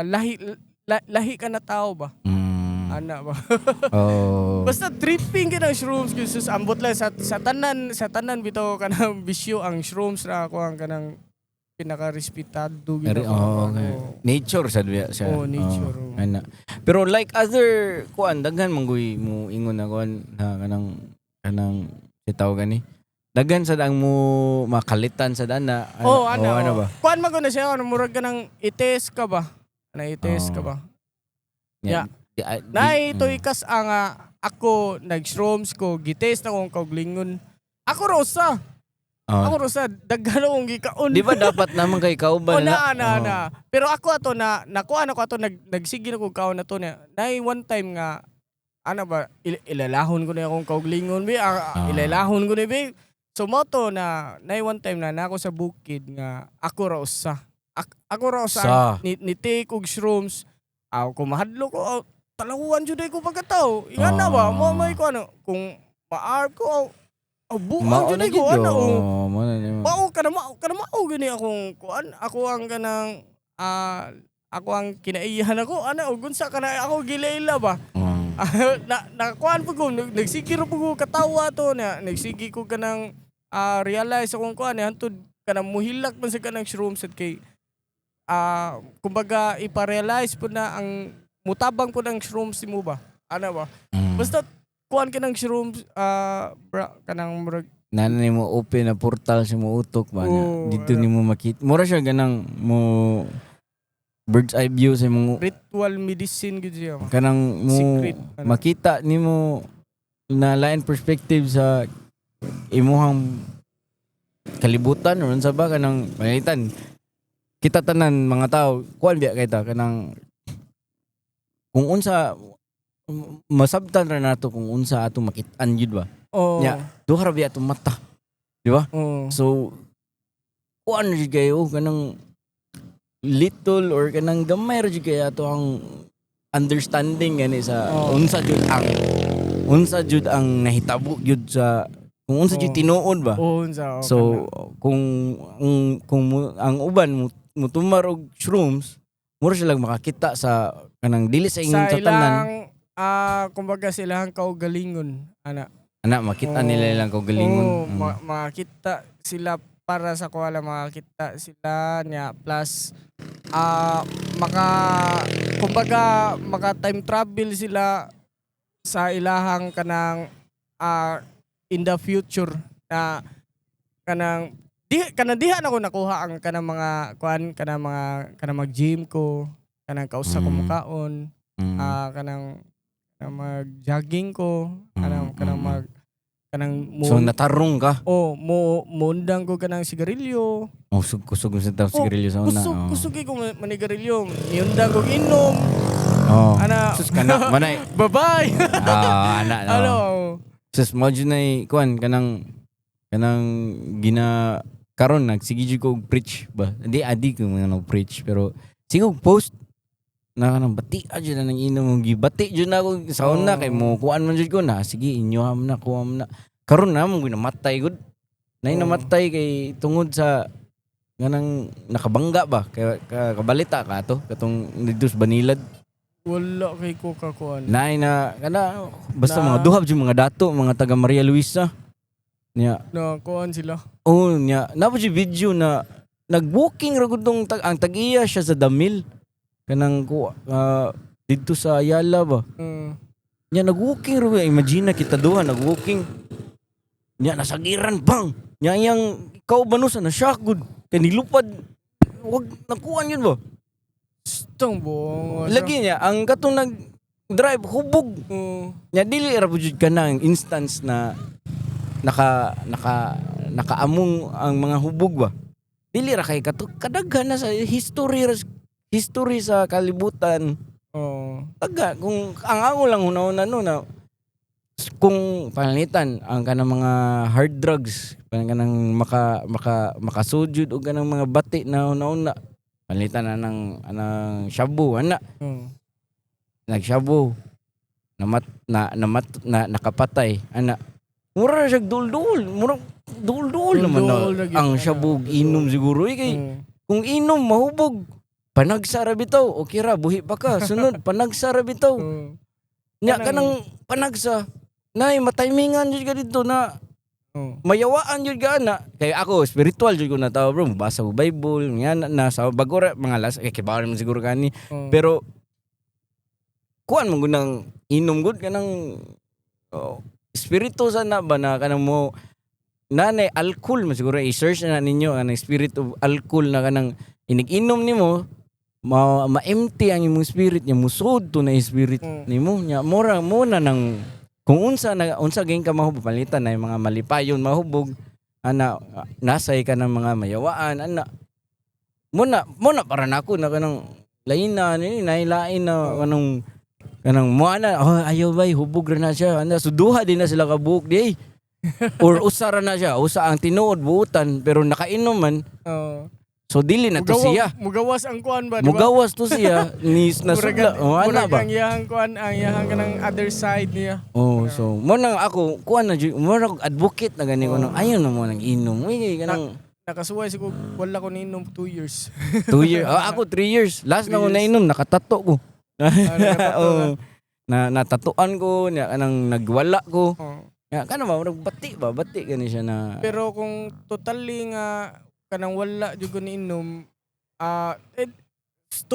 lahi ka na tao ba ana ba basta tripping ka ng shrooms kasi ambot lang sa tanan bitaw kanang bisyo ang shrooms ra ako ang kanang pinaka-respetado nature sad siya nature ana pero like other kuan daghan manggoy mo ingon na kuan na kanang sitaw gani daghan sad ang mo makalitan sad ana ano ba kuan man na siya murag ka nang ites ka ba yeah nay ito ikas ang ako nag-shrooms ko gites na kong kauglingon ako rosa daghan akong gikaon di ba dapat naman kay kauban na pero ako ato nakuha ko ato nagsige na kog kaon na to na nay one time nga ano ba ilalahon ko na akong kauglingon ilalahon ko na so moto na nay one time na nako sa bukid nga ako ra usa ni take og shrooms kung mahadlo ko talawan jud ko pagkatao ingana ba mo may ko ano kung ma-arb ko buang jud ko ano mao gani akong kuan ako ang kanang ako ang kinaiyahan ako ana ug unsa kana ako gilaila ba na kuan pud ko nagsigiro pud ko katawa to na nagsigi ko kanang realize akong kuan hantud kanang muhilak man sa kanang shrooms at kay kumbaga ipa-realize pud na ang mutabang pud ang shrooms mo ba ana ba basta kuan ka ng shrooms kanang murag nanay mo open na portal sa mo utok ba dito nimo makita mura siya ganang mo bird's eye view sa imong ritual medicine gud siya. kanang mo Secret, ano? makita nimo na lain perspective sa imuhang kalibutan or unsa ba kanang palitan kita tanan mga tao kuan biya kay ta kanang kung unsa masabtan ra nato kung unsa ato makit-an yun ba Oh. nya duha ra biya atong mata di ba Oh. so kuan ra jud kayo kanang little or kanang gamay ra jud kay ato ang understanding gani sa Oh. unsa jud ang nahitabo jud sa kung unsa jud Oh. tinuod ba. Oh, unsa. Oh, So kung ang uban mutumar og shrooms, mura sila makakita sa kanang dili sa ingon sa tanan. Kumbaga silang kaugalingon ana. Ana makita Oh. nila lang kung galingon. Oh, makita sila para sa kuwala makita sila niya plus maka time travel sila sa ilahang kanang in the future na kanang diha na ko nakuha ang kanang mga kuan kanang mag-gym ko kanang kausa ko mukaon kanang mag-jogging ko kanang So natarong ka. mundang ko kanang sigarilyo. Kusog sa taw sigarilyo sa una. Kusog ko manigarilyo. Niundang ko inom. Ana. Sus kana manay. Bye-bye. Ana. Ano? Sus mo dyan ay kuan kanang gina karon nagsige jud ko og preach ba. Adi ko mga preach pero sige og post na kanang bati jud na nang inom og gibati jud na ako sa una kay mo kuan man jud ko na sige inyo ham na kuha na karon na mo namatay gud nay namatay kay tungod sa ganang nakabangga ba kay kabalita ka to katong dito sa Banilad Wala kay ko kakuan. nay na kana basta mga duha jud mga dato mga taga Maria Luisa niya Na kuan sila. niya napa jud video na nag-walking ra gud tong ang tag-iya siya sa Damil kanang dito sa Ayala ba niya nag-walking ra imagine na kita duha nag-walking niya nasagiran bang niya iyang ikaw banusa na shock good kay nilupad wag nakuan yun ba Stong bong. lagi niya ang katong nag-drive hubog niya dili ra jud ka na ang instance na nakaamong ang mga hubog ba dili ra kay kadaghan na sa history sa kalibutan taga kung ang ako lang una no na kung palitan ang kanang mga hard drugs kanang makasujud o kanang mga bati na una palitan na ng shabu ana nagshabu nakapatay ana mura siya dul-dul naman na ang shabu inom siguro kay kung inom mahubog panagsara bitaw okay ra buhi pa ka sunod panagsara bitaw nya kanang panagsa nay matimingan jud ka dito na mayawaan jud ka ana kay ako spiritual jud ko na tao bro basa ko Bible nya na sa bagora mga las kibaw naman siguro kani pero kuan man gud nang inom gud kanang espiritu sana ba na kanang mo nanay alcohol man siguro i-search na ninyo ang spirit of alcohol na kanang inig-inom nimo ma-empty ang imong spirit niya musud to na spirit nimo nya mura mo na nang kung unsa gayng ka mahubog palitan na yung mga malipayon mahubog ana nasay ka ng mga mayawaan ana mo na para nako na kanang lain na nailain na kanang mo ana ayaw bay hubog ra na siya ana suduha din na sila kabuok di or usara na siya usa ang tinuod buutan pero nakainom man so dili na to siya. Mugawas ang kuan ba? Mugawas to siya ni nasudla. Ana ba? Ang iyang kuan, ang iyang kanang other side niya. So mo nang ako kuan na mo nang advocate na gani ko nang ayaw na mo nang inom. Uy kanang nakasuway siguro wala ko niinom 2 years. 2 years. Ako 3 years. Last na ko nainom nakatato ko. Natatuan ko nya kanang nagwala ko. Ya kana ba bati gani siya na. Pero kung totally nga kanang wala jud ko niinom 2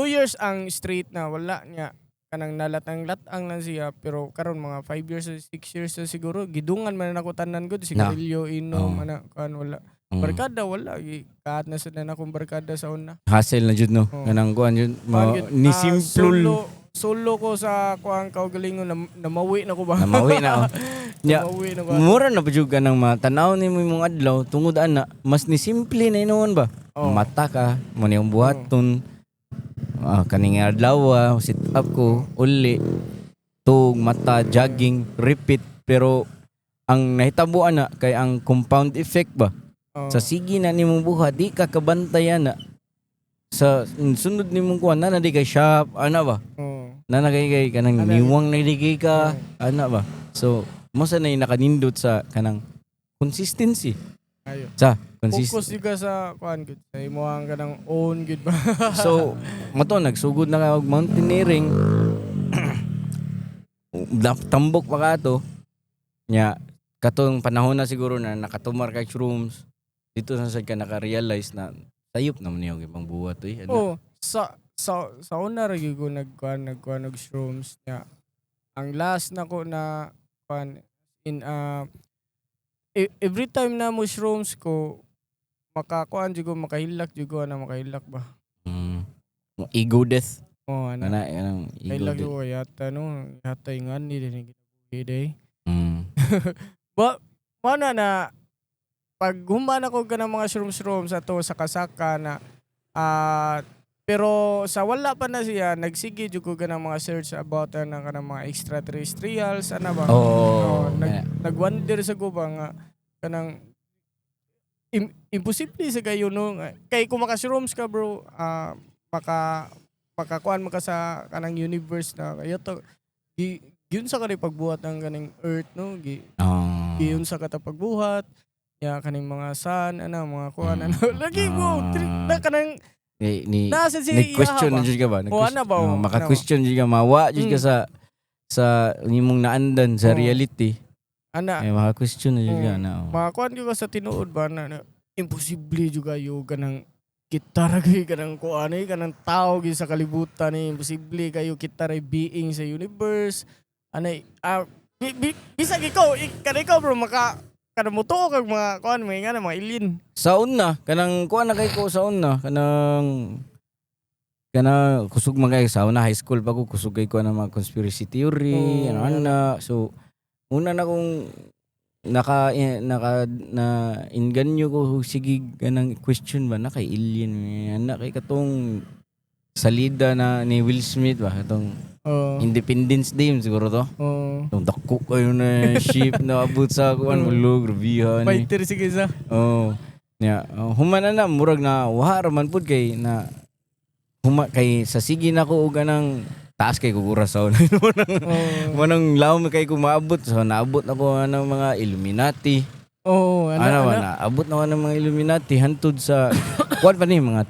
years ang straight na wala niya kanang nalatang-latang lang siya pero karon mga 5 years or 6 years na siguro gidungan man ako tanan gud sigarilyo inom ana kan wala Barkada wala kaat na sad na akong barkada sa una. Hassle na jud no. Oo. Kanang kuan jud ni simple Solo ko sa kuang kaugalingon na namawi na ko ba? namawi na. Nya Namawi na ba? mura na ba jud ka nang matanaw nimo imong adlaw tungod ana mas ni simple na inuon ba? Oo. Mata ka, mo niyong buhaton. Kaning adlaw sit up ko uli tug mata jogging repeat pero ang nahitabuan na kay ang compound effect ba Oo. sa sige na nimong buhat di ka kabantayan na sa sunod nimong kuan na di kay shop ana ba Oo. na kay kanang Ana, niwang na di ka Oo. ana ba so mo sa nay nakanindot sa kanang consistency Ayo. sa Focus ka sa kuan gud. Sa imong kanang own gud ba? so mato nagsugod na ka og mountaineering tambok pa ka to nya katong panahon na siguro na nakatumar kay shrooms dito na sad ka naka-realize na sayop naman yung ibang buhat ano. Oh, sa una ra gyud ko nagkuan og shrooms nya. Ang last na ko na kuan in every time na mo shrooms ko makakuan jud ko makahilak jud ko na makahilak ba. Ego death Oh, ana. anong ego Kahilak death. jud ko yata no, yata ingan ni din giday. Mm. Ba mana na pag human ako ka ng mga shrooms sa to sa kasaka na pero sa wala pa na siya nagsige jud ko ka ng mga search about na kanang mga extraterrestrials ana ba. Oh, Nagwonder sa ko ba nga kanang imposible sa kayo no kay kung maka-shrooms ka bro makakuan mo ka sa kanang universe na kayo to yun sa kanang pagbuhat ng kanang earth no yun sa kata pagbuhat ya kaning mga sun ana mga kuan ano lagi mo na kanang ni nasa si question na ba? jud ka ba? O, ana ba? Maka-question jud ka, mawa jud ka sa imong naandan sa Oo. reality. Ana Ay maka-question na jud ka Oo. na. mga kuan ko sa tinuod ba na imposible jud kayo kanang kita ra kay kanang kuan kanang tao gyud sa kalibutan ni imposible kayo kita ra being sa universe anay bisag ikaw bro kada mo to kag mga kuan may nga mga alien. Sa una, kanang kuha na kay ko sa una, kanang kusog man kay sa una high school pa ko kusog kay ko ng mga conspiracy theory, Oo. ano. So una na kung na inganyo ko sige kanang question ba na kay alien na kay katong salida na ni Will Smith ba katong Independence Day siguro to. Itong dako kayo na ship na abot sa kuan ulo grabihan ni. Fighter sige sa. Human na murag na waha raman pud kay na kay sa sige na ko og kanang taas kay kugura sa manang lawom kay ko maabot so naabot na ko ng mga Illuminati. Ano ba na abot na ko ng mga Illuminati hantud sa kuan pa ni mga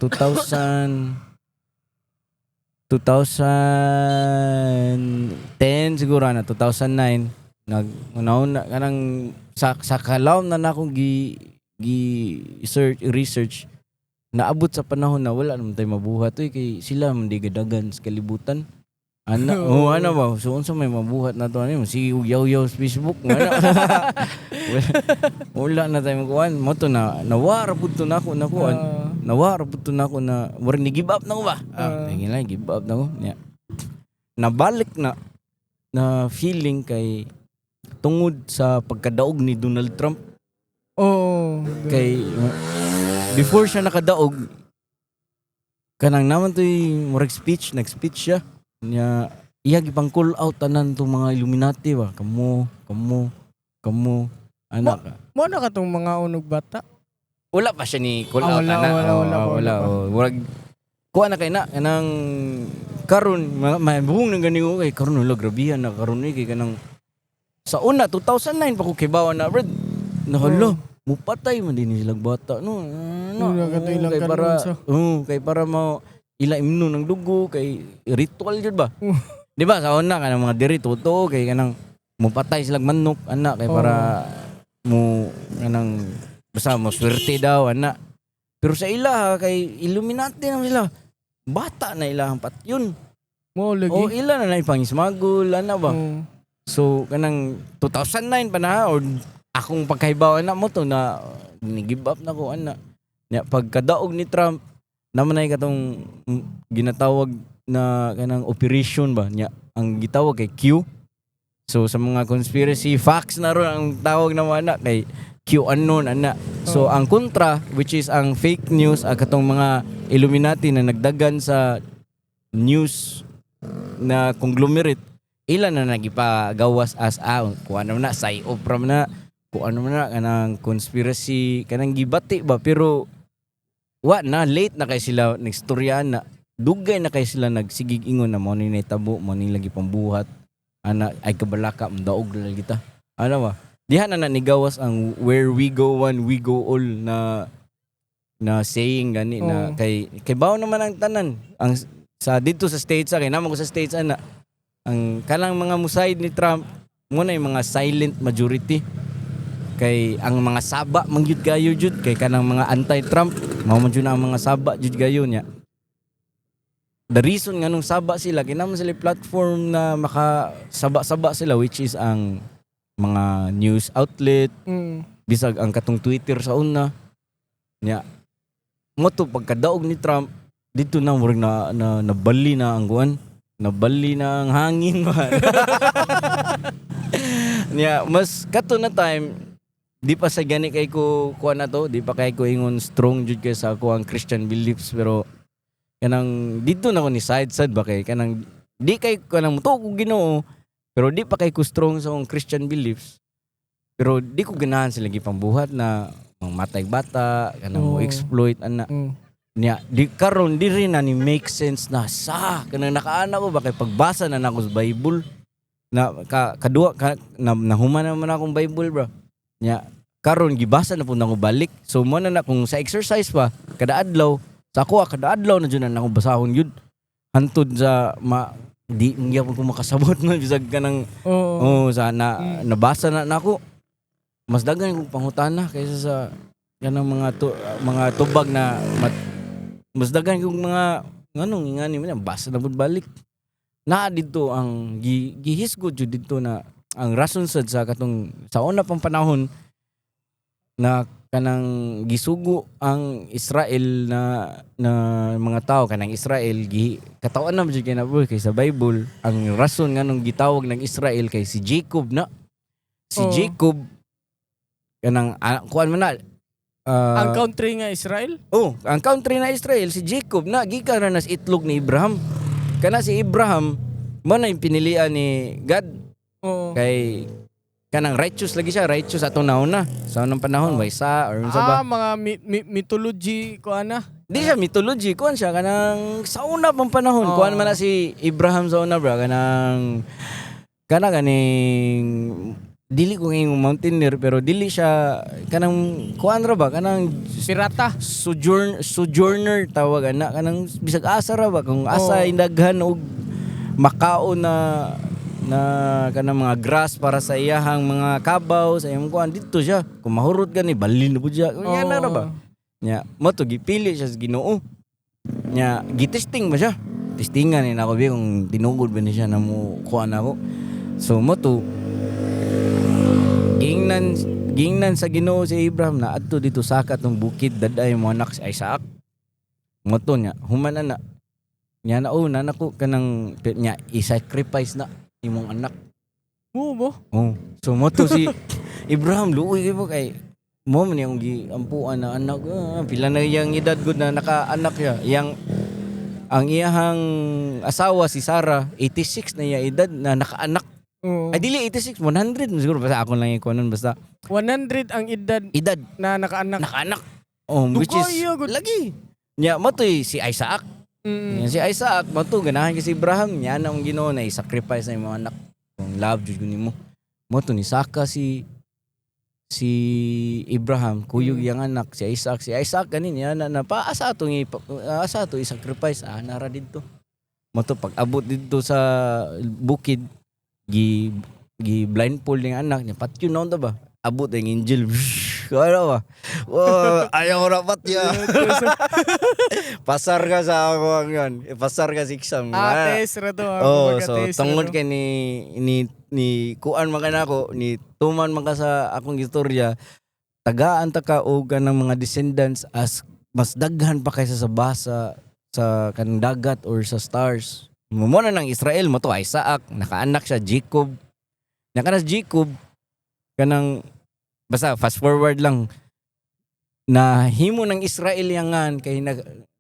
2010 siguro na 2009 una kanang sa kalawom na akong research naabot sa panahon na wala naman tayo mabuhat kay sila man di gadagan sa kalibutan ana ano ba so unsa may mabuhat na to ano si yaw sa Facebook ana wala na tayo magkuhan mo to na nawara pud to nako nawara pud to nako na wala ni give up na ko ba ngila give up na ko nabalik na feeling kay tungod sa pagkadaog ni Donald Trump. Kay before siya nakadaog kanang naman to'y nag-speech siya niya iya gipang call out tanan tong mga Illuminati ba kamo anak mo na katong mga unog bata wala pa siya ni call out wala wag kuha na kay na kanang karon mabuhong nang gani ko kay karon wala grabihan na karon kay kanang sa una 2009 pa ko kay bawa na red nahalo mupatay man din silang bata no kay para kay para mo ila imno ng dugo kay ritual jud ba di ba sa una kanang mga diri totoo kay kanang mupatay silang manok ana kay para mo kanang basta mo swerte daw ana pero sa ila kay Illuminati na sila bata na ilang patyon mo lagi ila na pang smuggle ana ba so kanang 2009 pa na or akong pagkahibaw na mo to na ni-give up na ko ana. Nya pagkadaog ni Trump naman ay katong ginatawag na kanang operation ba nya ang gitawag kay Q. So sa mga conspiracy facts na ron ang tawag na ana kay QAnon ana. So ang kontra which is ang fake news katong mga Illuminati na nagdagan sa news na conglomerate ilan na nagipagawas as kung ano na psyop na kung ano na kanang conspiracy kanang gibati ba pero na late na kay sila nagstoryahan na dugay na kay sila nagsigig ingon na mo ni tabo mo ni lagi pambuhat ana ay kabalaka daog na kita ano ba diha na nigawas ang where we go one we go all na saying gani na kay bawo naman ang tanan ang sa dito sa states kay naman ko sa states ana ang kalang mga musaid ni Trump mo na yung mga silent majority kay ang mga saba mangyud gayo jud kay kanang mga anti-Trump mao man jud ang mga saba jud gayo nya the reason nga nung saba sila kay naman sila platform na makasaba-saba sila which is ang mga news outlet bisag ang katong Twitter sa una nya mo to pagkadaog ni Trump dito na murag na nabali na ang guwan nabali na ang hangin man nya mas kato na time di pa sa gani kay ko kuha na to di pa kay ko ingon strong jud kay sa ako ang Christian beliefs pero kanang dito na ko ni side ba kay kanang di kay kanang muto ko Ginoo pero di pa kay ko strong sa akong Christian beliefs pero di ko ganahan sila gipambuhat na matay bata kanang mo exploit ana nya di karon di rin na ni make sense na sa kanang nakaana ko ba kay pagbasa na nako sa Bible na kadua nahuman naman akong Bible bro nya karon gibasa na pud nako balik so mo na kung sa exercise pa kada adlaw sa ako kada adlaw na jud na akong basahon yun hantud sa di niya ko makasabot man bisag kanang sa nabasa na nako mas daghan kong pangutana kaysa sa kanang mga tubag na mas daghan kong mga nganong ingani man basa na pud balik na dito ang gihisgot jud dito na ang rason sad sa katong sa una pang panahon na kanang gisugo ang Israel na mga tao kanang Israel katawan na jud kay nabuhi kay sa Bible ang rason nganong gitawag ng Israel kay si Jacob na si Jacob kanang kuan man na ang country nga Israel ang country na Israel si Jacob na gikan na sa itlog ni Abraham kana si Abraham mo na yung pinilian ni God kay kanang righteous lagi siya righteous atong nauna sa unang panahon waysa or unsa ba mga mythology ko ana di siya mythology kuan siya kanang sa una pang panahon kuan man na si Abraham sa una bra kanang ganing dili ko ngayong mountaineer pero dili siya kanang kuan ra ba kanang pirata sojourner tawag ana kanang bisag asa ra ba kung asa indaghan og makao na kanang mga grass para sa iyahang mga kabaw sa iyang kuan dito siya kung mahurot gani balin na pud siya nya na ra ba nya mo to gipili siya sa Ginoo nya gitesting ba siya testingan ni nako bi kung tinugod ba ni siya na mo kuan ako so mo to gingnan sa Ginoo si Abraham na adto dito sa katong bukid daday mo anak si Isaac mo to nya human na nya na nako kanang nya i-sacrifice na imong anak. Mo? So mo to si Abraham luoy kay mo man yung giampuan na anak pila na yang edad gud na naka-anak siya. Ang iyahang asawa si Sarah 86 na iya edad na naka-anak. Ay dili 86 100 siguro basta ako lang iko nun basta 100 ang edad na naka-anak. Naka-anak. Which is lagi. Nya mo to si Isaac. Si Isaac, mato ganahan kasi Abraham niya na ang Ginoo na i-sacrifice na yung mga anak. Kung love jud nimo. Mato ni Saka si Abraham kuyog yang anak si Isaac ganin niya na paasa ato i-sacrifice nara didto. Mato pag abot didto sa bukid gi blindfold ning anak niya patyon na ba abot ang angel ano ba Ayaw ko rapat ya. Pasar ka sa ako ang yan. Pasar ka sa exam. Test ra to. So tungod kay ni kuan man kanako ni tuman man ka sa akong istorya, tagaan ta ka og kanang mga descendants as mas daghan pa kaysa sa basa sa kanang dagat or sa stars. Mo na ng Israel mo to Isaac, nakaanak siya Jacob. Nakanas Jacob kanang basta fast forward lang na himo ng Israel yangan kay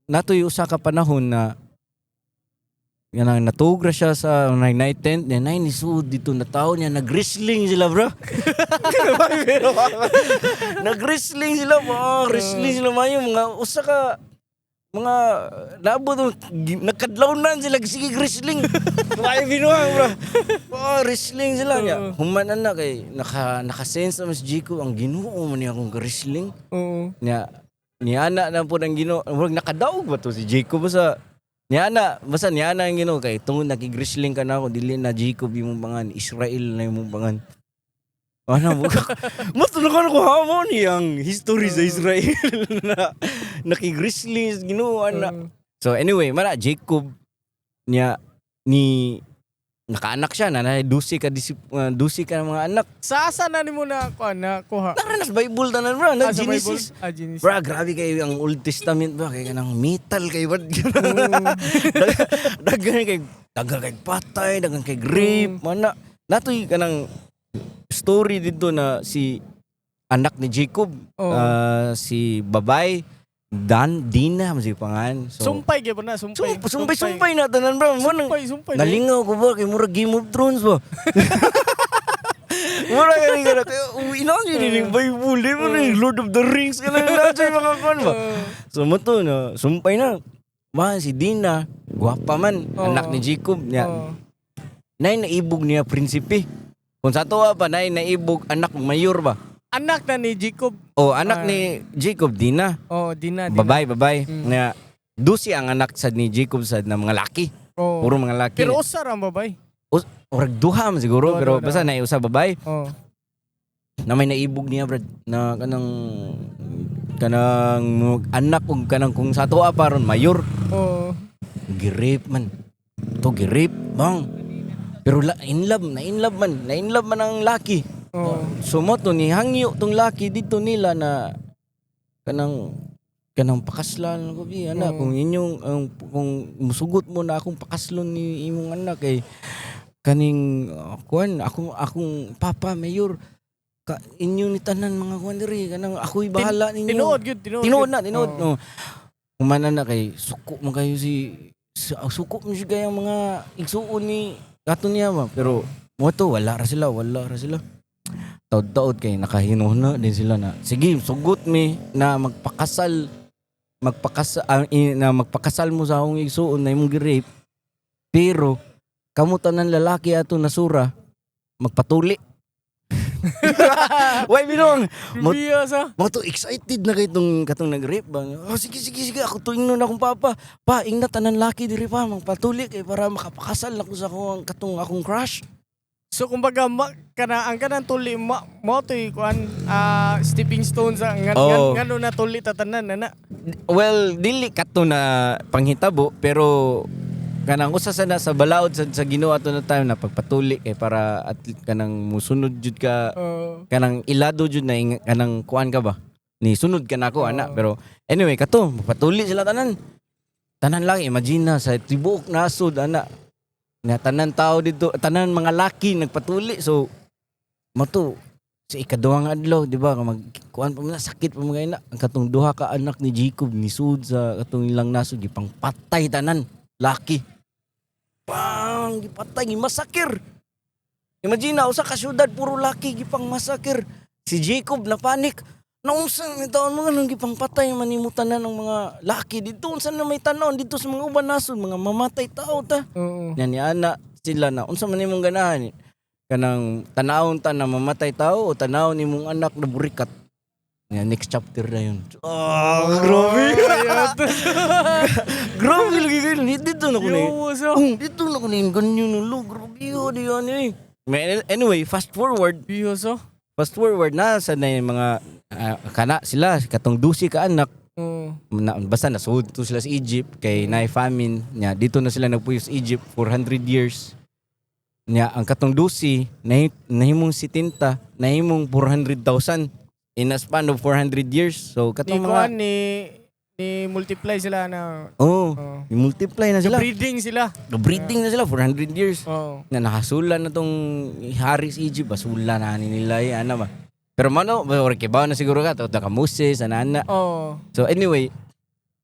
natoy usa ka panahon na ganang natugra siya sa night tent niya ni sud dito na tao niya nag-wrestling sila bro. Nag-wrestling sila wrestling sila mayo mga usa ka mga labo to nagkadlawnan sila sige wrestling. May binuang bro. Wrestling sila niya. Human na kay naka-sense na mas Jico ang Ginoo man niya akong wrestling. Niya niana na po ng Ginoo. Murag nakadaog ba to si Jacob sa niana basta niana ang Ginoo kay tungod nakig-wrestling ka na ako dili na Jacob imong pangan Israel na imong pangan. Ano mo? Matunakan ko hamon yang history sa Israel na nakig-wrestling Ginoo ana. So anyway, mara Jacob niya ni nakaanak siya na dusi ka mga anak. Sa asa na nimo na kuha? Naranas Bible tanan bro, na Genesis. Genesis. Bro, grabe kayo ang Old Testament bro, kay kanang metal kay what. Dagan kay patay, dagan kay rape, mana. Natoy kanang story dito na si anak ni Jacob, si babay Dina masig pangan. So, sumpay gyud na, sumpay na tanan bro. Sumpay. Nalingaw ko ba kay murag Game of Thrones ba. Mura gani kana inang yun Bible, di mo Lord of the Rings kana na sa mga kon ba. So moto na sumpay na. Man si Dina, gwapa man, anak ni Jacob niya. Nay naibog niya prinsipe. Kung sa tuwa pa nay naibog anak mayor ba. Anak na ni Jacob. Anak ni Jacob, Dina. Dina. Babay. Na dusi ang anak sad ni Jacob sad na mga laki. Puro mga laki. Pero usa ra babay. Orag duha man siguro, pero basta na usa babay. Na may naibog niya brad na kanang anak ug kanang kung sa tuwa paron mayor. Girip man. To girip bang. Pero na-inlove man ang laki. So mo to ni hangyo tong laki dito nila na kanang pakaslan ko bi anak kung inyong kung musugot mo na akong pakaslon ni imong anak kay kaning akong papa mayor inyong ni tanan mga kuan diri kanang ako'y bahala ninyo. Tinuod na. Humana na kay suko man kayo suko mo siya kayang mga igsuon ni kato niya ba pero mo to wala ra sila. Taod-taod kay nakahinuhna din sila na sige sugot mi na magpakasal mo sa akong igsuon na imong gi-rape pero kamo tanan lalaki ato nasura magpatuli. Why binong mo to excited na kay katong nag-rape ba. Sige ako tuingnon akong papa pa ingna tanan laki diri pa magpatuli kay para makapakasal ako sa akong crush. So kumbaga ang kanang tuli mo toy kuan stepping stone sa ngano na tuli tatanan na. Well, dili kato na panghitabo pero kanang usa sa balaod sa Ginoo ato na time na pagpatuli kay para at kanang musunod jud ka kanang ilado jud na kanang kuan ka ba ni sunod ka nako ana pero anyway kato magpatuli sila tanan lang imagine na sa tibuok nasod ana nga tanan tao dito tanan mga laki nagpatuli so mato sa ikaduhang adlaw di ba magkuan pa man sakit pa mga ina ang katong duha ka anak ni Jacob ni sud sa katong ilang nasod gipang patay tanan laki pang gipatay masakir. Imagine na usa ka syudad puro laki gipang masakir. Si Jacob na panik. Naunsa may taon mga nang gipang patay manimutan na ng mga laki dito unsa na may tanon dito sa mga uban nasod mga mamatay tao ta. Yan ni ana sila na unsa man imong ganahan kanang tanawon ta na mamatay tao o tanawon nimong anak na burikat. Yan next chapter na yun. Grabe. Grabe lagi kayo. Dito na ko na yun. Dito na ko na yun. Ganyan na lo. Grabe yun. Anyway, fast forward. Fast forward na sa na yung mga kana sila katong 12 ka anak Oo. basta nasud to sila sa Egypt kay naay famine nya dito na sila nagpuyo sa Egypt 400 years nya ang katong 12 nahimong 70 nahimong 400,000 in a span of 400 years so katong mga ni multiply sila na i-multiply na sila breeding sila. breeding na sila 400 years Oo. na nakasulan na tong hari sa Egypt basula na nila ana ba pero mano or kibaw na siguro ka ta Moses ana Oo. so anyway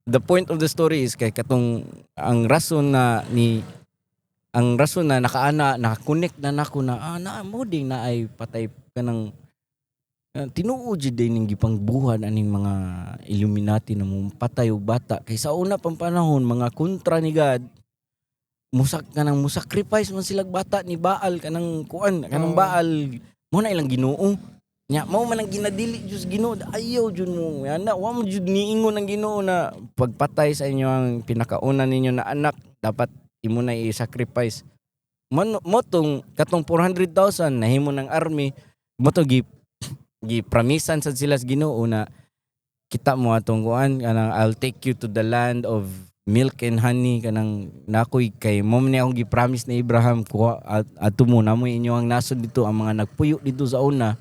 the point of the story is kay katong ang rason na nakaana nakakonect na nako na na mo ding na ay patay kanang tinuod jud din ning gipangbuhat aning mga Illuminati na patay og bata kay sa una pang panahon mga kontra ni God musacrifice man silang bata ni Baal kanang Baal mo na ilang Ginoo nya mao man ang ginadili Dios Ginoo ayaw jud mo ana wa mo jud niingon ang Ginoo na pagpatay sa inyo ang pinakauna ninyo na anak dapat imo na i-sacrifice mo tong katong 400,000 nahimo ng army mo to gipramisan sad sila sa Ginoo na kita mo atong kanang I'll take you to the land of milk and honey kanang nakoy kay mo ni akong gipromise na Abraham kuha ato mo namo inyo ang nasod dito ang mga nagpuyo dito sa una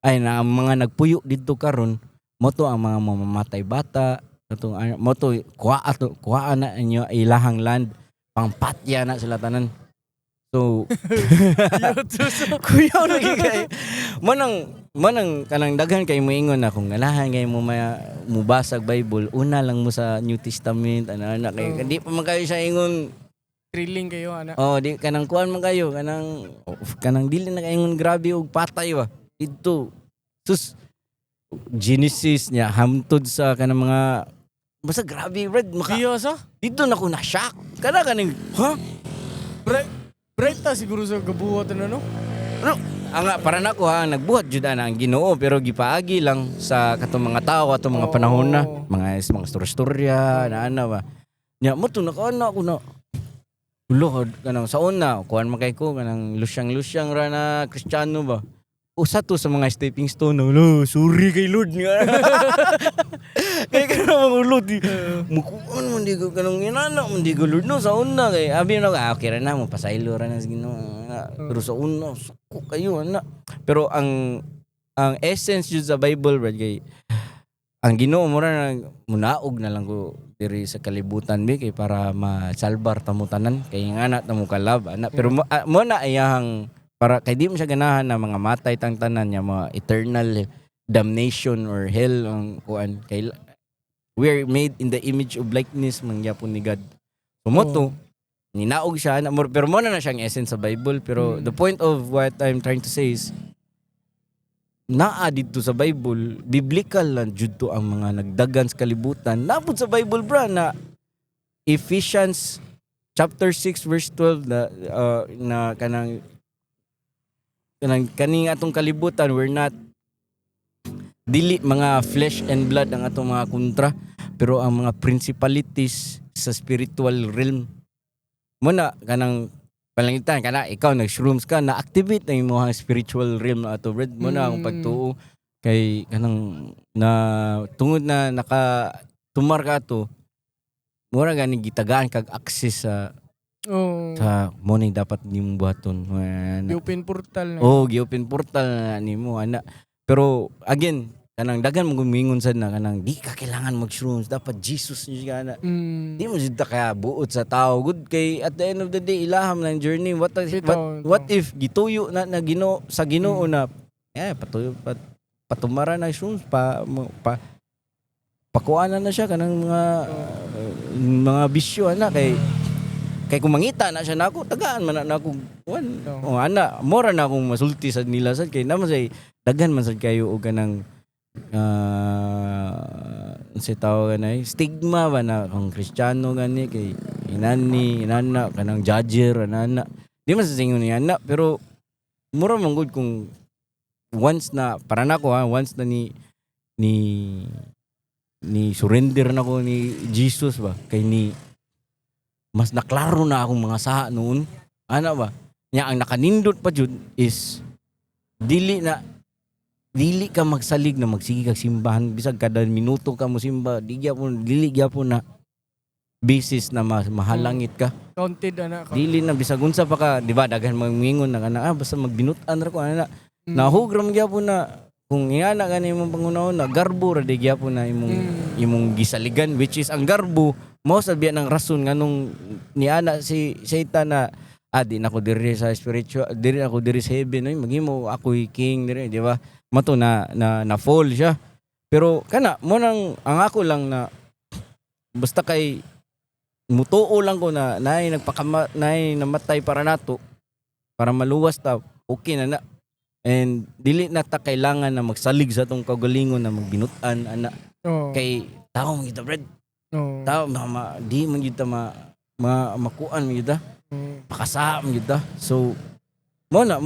ay na ang mga nagpuyo dito karon mo to ang mga mamamatay bata atong mo to kuha na inyo ilahang land pangpatya na sila tanan so kuya nagigay manang kanang daghan kay moingon na kung ganahan kay mo mubasag Bible una lang mo sa New Testament ana kay di pa man kayo siya ingon thrilling kayo ana di kanang kuan man kayo kanang dili na kaingon grabe og patay ba dito sus Genesis niya hamtod sa kanang mga basta grabe red dito na ko na shock kana kaning Bright ta siguro sa gabuhat na no? Ano? Para nako nagbuhat jud na ang Ginoo pero gipaagi lang sa katong mga tao atong mga panahon na mga storya na ba. Nya mo to nakaana ko na ulo kanang sa una kuan man kay ko kanang lusyang ra na Kristiyano ba. Usa to sa mga stepping stone no sorry kay Lord nga. Kay kanang mga Lord mukuan man di ko kanang inana man di ko Lord no sa una kay abi na okay ra na mo pasaylo ra na sa Ginoo pero sa una suko kayo ana pero ang essence jud sa Bible brad kay ang Ginoo mo ra munaog na lang ko diri sa kalibutan bi kay para masalbar ta mo tanan kay nga ana ta mo kalab ana pero mo na iyang para kay di mo siya ganahan na mga matay tang tanan niya mga eternal damnation or hell ang kuan kay we're made in the image of likeness man gyapon ni God. Sumoto ninaog siya na pero mo na siyang essence sa Bible pero the point of what I'm trying to say is naa dito sa Bible biblical lang jud to ang mga nagdagan sa kalibutan napud sa Bible bra na Ephesians chapter 6 verse 12 na kanang kaning atong kalibutan we're not dili mga flesh and blood ang atong mga kontra pero ang mga principalities sa spiritual realm mo na kanang palangitan kana ikaw nag-shrooms ka na activate na imong spiritual realm na ato red mo na ang pagtuo kay kanang na tungod na nakatumar ka to mura gani gitagaan kag access sa sa morning dapat nimong buhaton. Gi-open portal na. Gi-open portal na nimo ana. Pero again, kanang daghan mo gumingon sad na kanang di ka kailangan mag-shrooms, dapat Jesus ni kana. Di mo jud ka buot sa tao. Good kay at the end of the day ilaham lang journey. What if gituyo na Ginoo sa Ginoo na patuyo patumara na shrooms pakuanan na siya kanang mga bisyo ana kay kung mangita na siya nako tagaan man na ako ana mora na akong masulti sa nila sad kay naman say daghan man sad kayo og kanang sa tawag na stigma ba na kung Kristiyano gani kay inana kanang judger anana di man sa singon ni ana pero mura man gud kung once na para nako once na ni surrender na ko ni Jesus ba kay ni mas naklaro na akong mga saha noon. Ano ba? Nya ang nakanindot pa jud is dili na dili ka magsalig na magsige kag simbahan bisag kada minuto ka mo simba dili gyapon na basis na mahalangit ka. Counted ana. Dili na bisag unsa pa ka, di ba, daghan mangingon na kana basta magbinutan ra ko ana. Nahugram gyapon na kung ingana gani imong pangunahon na garbo ra di gyapon na imong gisaligan, which is ang garbo mo sabihan ng rason nganong niana si Satan na di na ko diri sa spiritual, diri ako diri sa heaven, ay maghimo ako'y king diri, di ba? Mato na fall siya. Pero kana mo nang ang ako lang na basta kay mutuo lang ko na nay namatay para nato para maluwas ta, okay na. And dili na ta kailangan na magsalig sa tong kagalingon na magbinutan ana. Kay tao man kita, Brad. Tao di man kita makuan man kita. Pakasa man kita. So mo na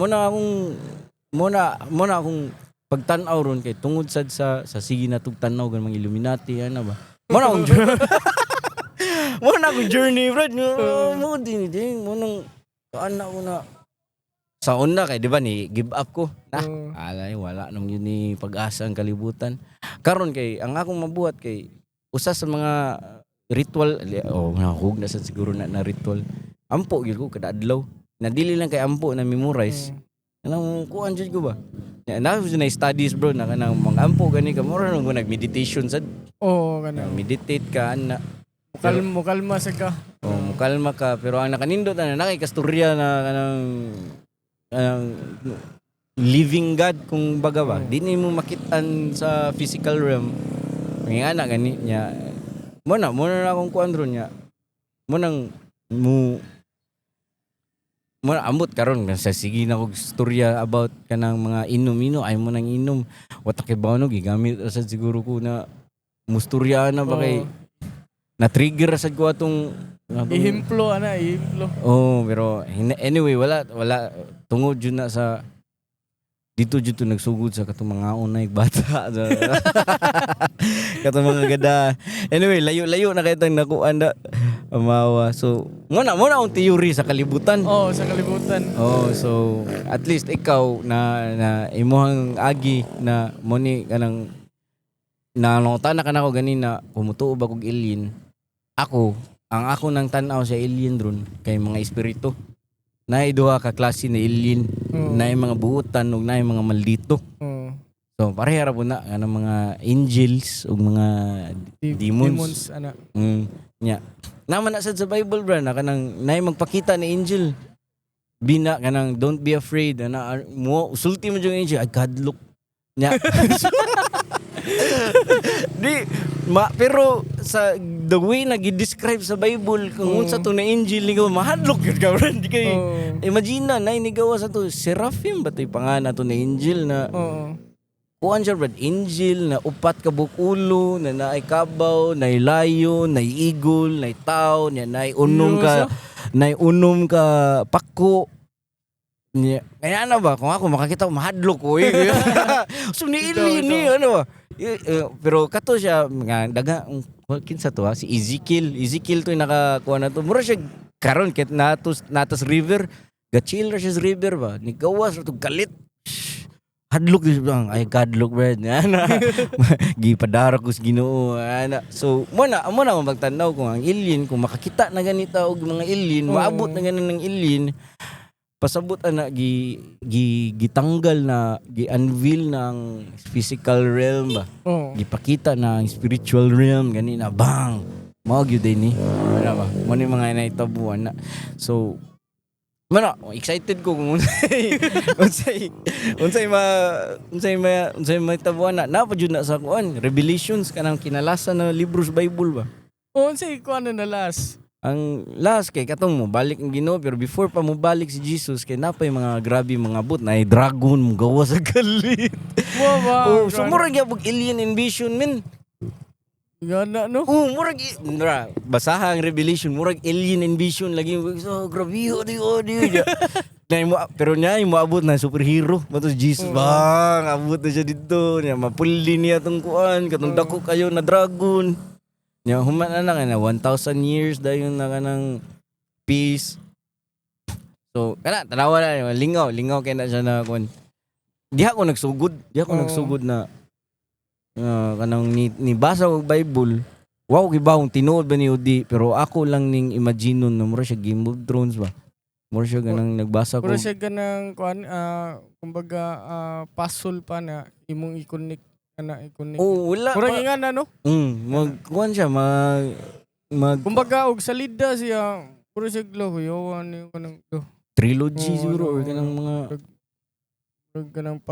akong pagtan-aw ron kay tungod sad sa sige na tug tan-aw gan mga Illuminati ana ba. Mo na akong journey, Brad. Mo din mo nang ana ko na sa una kay di ba ni give up ko. Alay wala nang yun ni pag-asa ang kalibutan. Karon kay ang akong mabuhat kay usa sa mga ritual nahug na sa siguro na ritual. Ampo gyud ko kada adlaw. Na dili lang kay ampo na memorize. Anong kuan jud ko ba? Na studies, bro, na kanang mga ampo gani ka mo ron nag-meditation sad. Kana. Meditate ka ana. Mukalma sa ka. Mukalma ka, pero ang nakanindot na nakikastorya na kanang living God kung baga ba. Di ni mo makitaan sa physical realm. Nga ana gani nya. Mo na akong kuan ron nya. Mo ambot karon sa sige na og storya about kanang mga inom ay mo nang inom wata kay bawno gigamit sa siguro ko na musturya na ba kay na trigger sa ko atong ihimplo. Pero anyway wala tungod jud na sa dito jud nagsugod sa katong mga unay bata katong mga gada. Anyway layo na kay tang nakuan na amawa. So muna ang theory sa kalibutan. Sa kalibutan. So at least ikaw na imuhang agi na moni kanang nanongtan na kanako ganina kumutuo ba kog alien. Ang ako nang tan-aw sa alien ron kay mga espiritu. Naay duha ka klase na alien. Naay mga buutan ug naay mga maldito. So pareha ra po na kanang mga angels ug mga demons ana. Nya. Naman na sad sa Bible, bro, na kanang naay magpakita na angel. Bina kanang don't be afraid ana mo usulti mo yung angel, God look. Nya. Pero sa the way na gi-describe sa Bible kung unsa to na angel ligaw mahadlok gyud ka, bro. Di kay imagine na nigawa sa to seraphim ba toy pangana to na angel na kuan siya, bro, angel na upat ka bukulo na naay kabaw, naay layo, naay eagle, naay tao, naay unom ka pako. Kaya na ba kung ako makakita mahadlok ko so ni alien ni ano ba. Pero kato siya nga daga kinsa to si Ezekiel to nakakuha na to mura siya karon ket natas river chill ra siya river ba ni gawas to galit hadlok dis bang ay godlok bread ana gipadara ko sa Ginoo ana. So mo na magtanaw kung ang alien kung makakita na ganita og mga alien maabot na ganan ng alien pasabot ana gitanggal na gi-unveil ng physical realm ba. Gipakita na ang spiritual realm gani na bang mao gyud ni ano ba mo ni mga naitabuan na. So excited ko kung unsay tabuan na pa jud na sa kuan Revelations kanang kinalasan na libro sa Bible ba. Unsay kuan na last. Ang last kay katong mo balik ang Ginoo pero before pa mo balik si Jesus kay napay mga grabe mga but na dragon mo gawa sa galit. Wow. So murag gyapon alien invasion men. Gana no? Murag basahang Revelation murag alien invasion lagi so grabe di. Pero niya moabot na superhero mato si Jesus bang abot na siya dito niya mapuli niya tong kuan katong dako kayo na dragon. Nya human na 1,000 years dayon na kanang peace. So kana tanawa na lingaw kay na siya na kun Di ako nagsugod na kanang ni basa og Bible. Wow, gibawong tinuod ba ni Udi, pero ako lang ning imagine na mura siya Game of Thrones ba. Mura siya ganang nagbasa ko. Mura siya ganang kumbaga puzzle pa na imong i-connect na i-connect. Oh, wala. Mura nga na no? Magkuhan siya kumbaga og salida siya. Mura siya huyawan yung kanang trilogy siguro or kanang mga ganang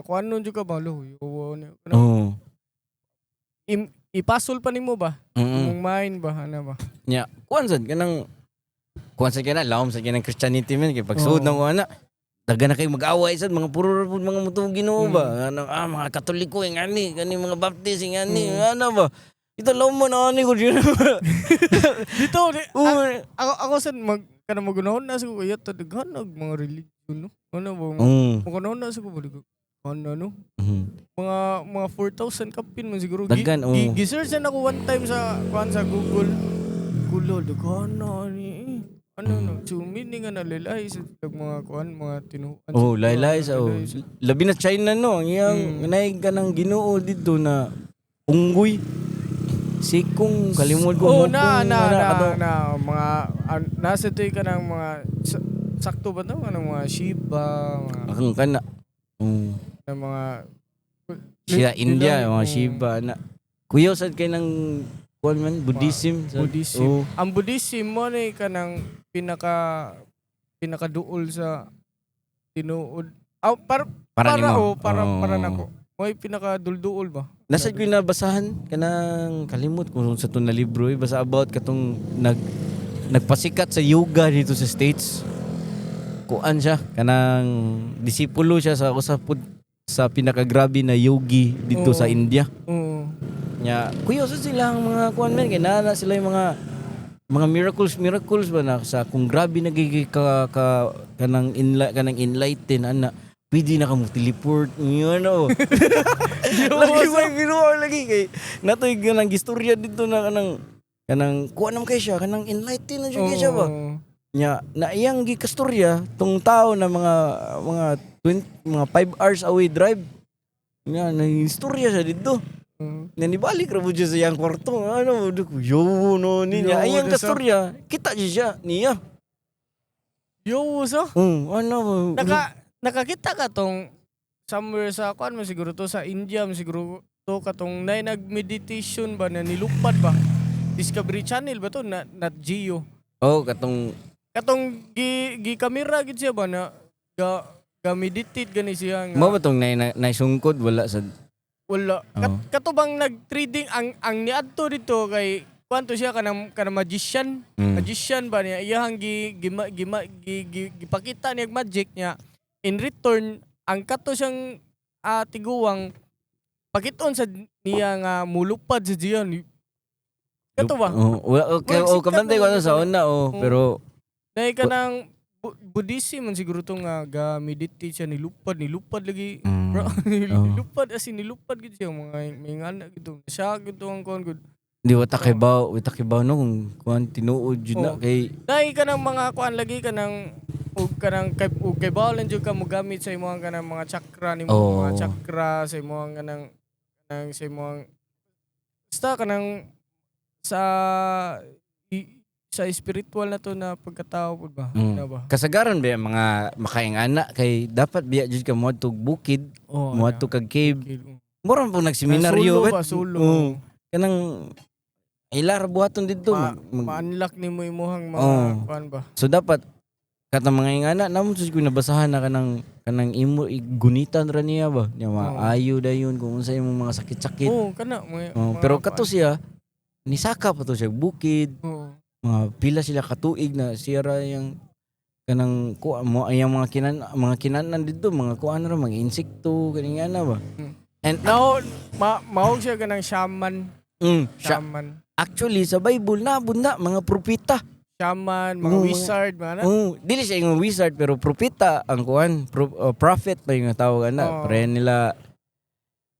kuan nun jud ka ba huyawan. I-puzzle pa nimo ba? Imong mind ba ana ba? Nya, kuan sad kanang lawom sa kanang Christianity man kay pagsuod ng ana. Daga na kay mag-away sad mga puro mga mutong Ginoo ba? Mga Katoliko ngani, kani mga Baptist ngani, ana ba? Ito lawom man ani ko dito. Ako sad kanang magunahon na sa ko yat daghan mga religion no. Ano ba? Magunahon na sa ko ba no? Mga 4,000 kapin man siguro. Gi-search na ako one time sa Google. Dagana ni. No? So meaning nga nalilay sa mga tinuan. Laylay sa labi na China no. Yang naig ka ng Ginoo dito na unggoy. Sikong kalimod ko na mga nasa toy ka ng mga sakto ba to? Mga Shiba, akong kana. Mga siya India, mga Shiba na. Kuya sad kay nang kuan man Buddhism. Ang Buddhism mo ni kanang pinaka-duol sa tinuod. Para nako. May pinaka-dulduol ba? Nasa ko nabasahan kanang kalimot kung sa tong na libro basa about katong nagpasikat sa yoga dito sa States. Kuan siya kanang disipulo siya sa usapod sa pinakagrabe na yogi dito sa India. Nya kuya sa silang mga kuan men kay nana sila yung mga miracles ba na sa kung grabe nagigi kanang enlighten ana pwede na ka mo teleport ano. Lagi may binuar lagi kay natoy ganang istorya dito na kanang kuan nam kay siya kanang enlighten na siya ba. Nya na iyang gikastorya tong tao na mga 5 hours away drive. Nya na istorya siya dito. Nanibalik ra mo siya sa iyang kwarto. Ano yo no niya iyang kastorya kita siya niya. Yo sa? Ano nakakita ka tong somewhere sa kuan mo siguro to sa India mo siguro to katong nag-meditation ba na nilupad ba? Discovery Channel ba to na Nat Geo? Katong gi-camera gid siya ba na ga-meditate gani siya nga. Mao ba tong naisungkod wala. Katubang nag-trading ang niadto dito kay kwanto siya kanang magician. Magician ba niya iyang gipakita niya magic niya. In return, ang kato siyang tiguwang pakiton sa niya nga mulupad sa diyan. Kato ba? Kabantay ko sa una pero dahil ka ng Buddhism man siguro to nga ga-meditate siya nilupad lagi. Nilupad gid siya mga may ngana gid siya gid ang kon gud. Di watakibaw no kung kuan tinuod jud na kay dahil ka ng mga kuan lagi ka ng kay bawal jud ka mo gamit sa imong kanang mga chakra nimo mga chakra sa imong kanang sa imong basta kanang sa spiritual na to na pagkatao pud ba? Ba? Kasagaran ba mga makaingana kay dapat biya jud ka moadtog bukid, moadtog kag cave. Mura po nagseminaryo solo. Kanang ilar buhaton didto ma-unlock nimo imong mga kuan ba. So dapat katang mga ingana namo sus ko nabasahan na kanang imo igunitan ra niya ba. Nya maayo dayon kung unsa imong mga sakit-sakit. Kana pero kato siya nisaka pa to siya bukid. Mga pila sila katuig na siya ra yang kanang mo ayang mga kinanan didto mga kuan ra mga insekto kani ana ba. And now mao siya kanang shaman. Shaman. Actually sa Bible na mga propeta. Shaman, mga wizard, mga dili siya yung wizard pero propeta ang kuan, prophet pa yung tawag ana. Pre nila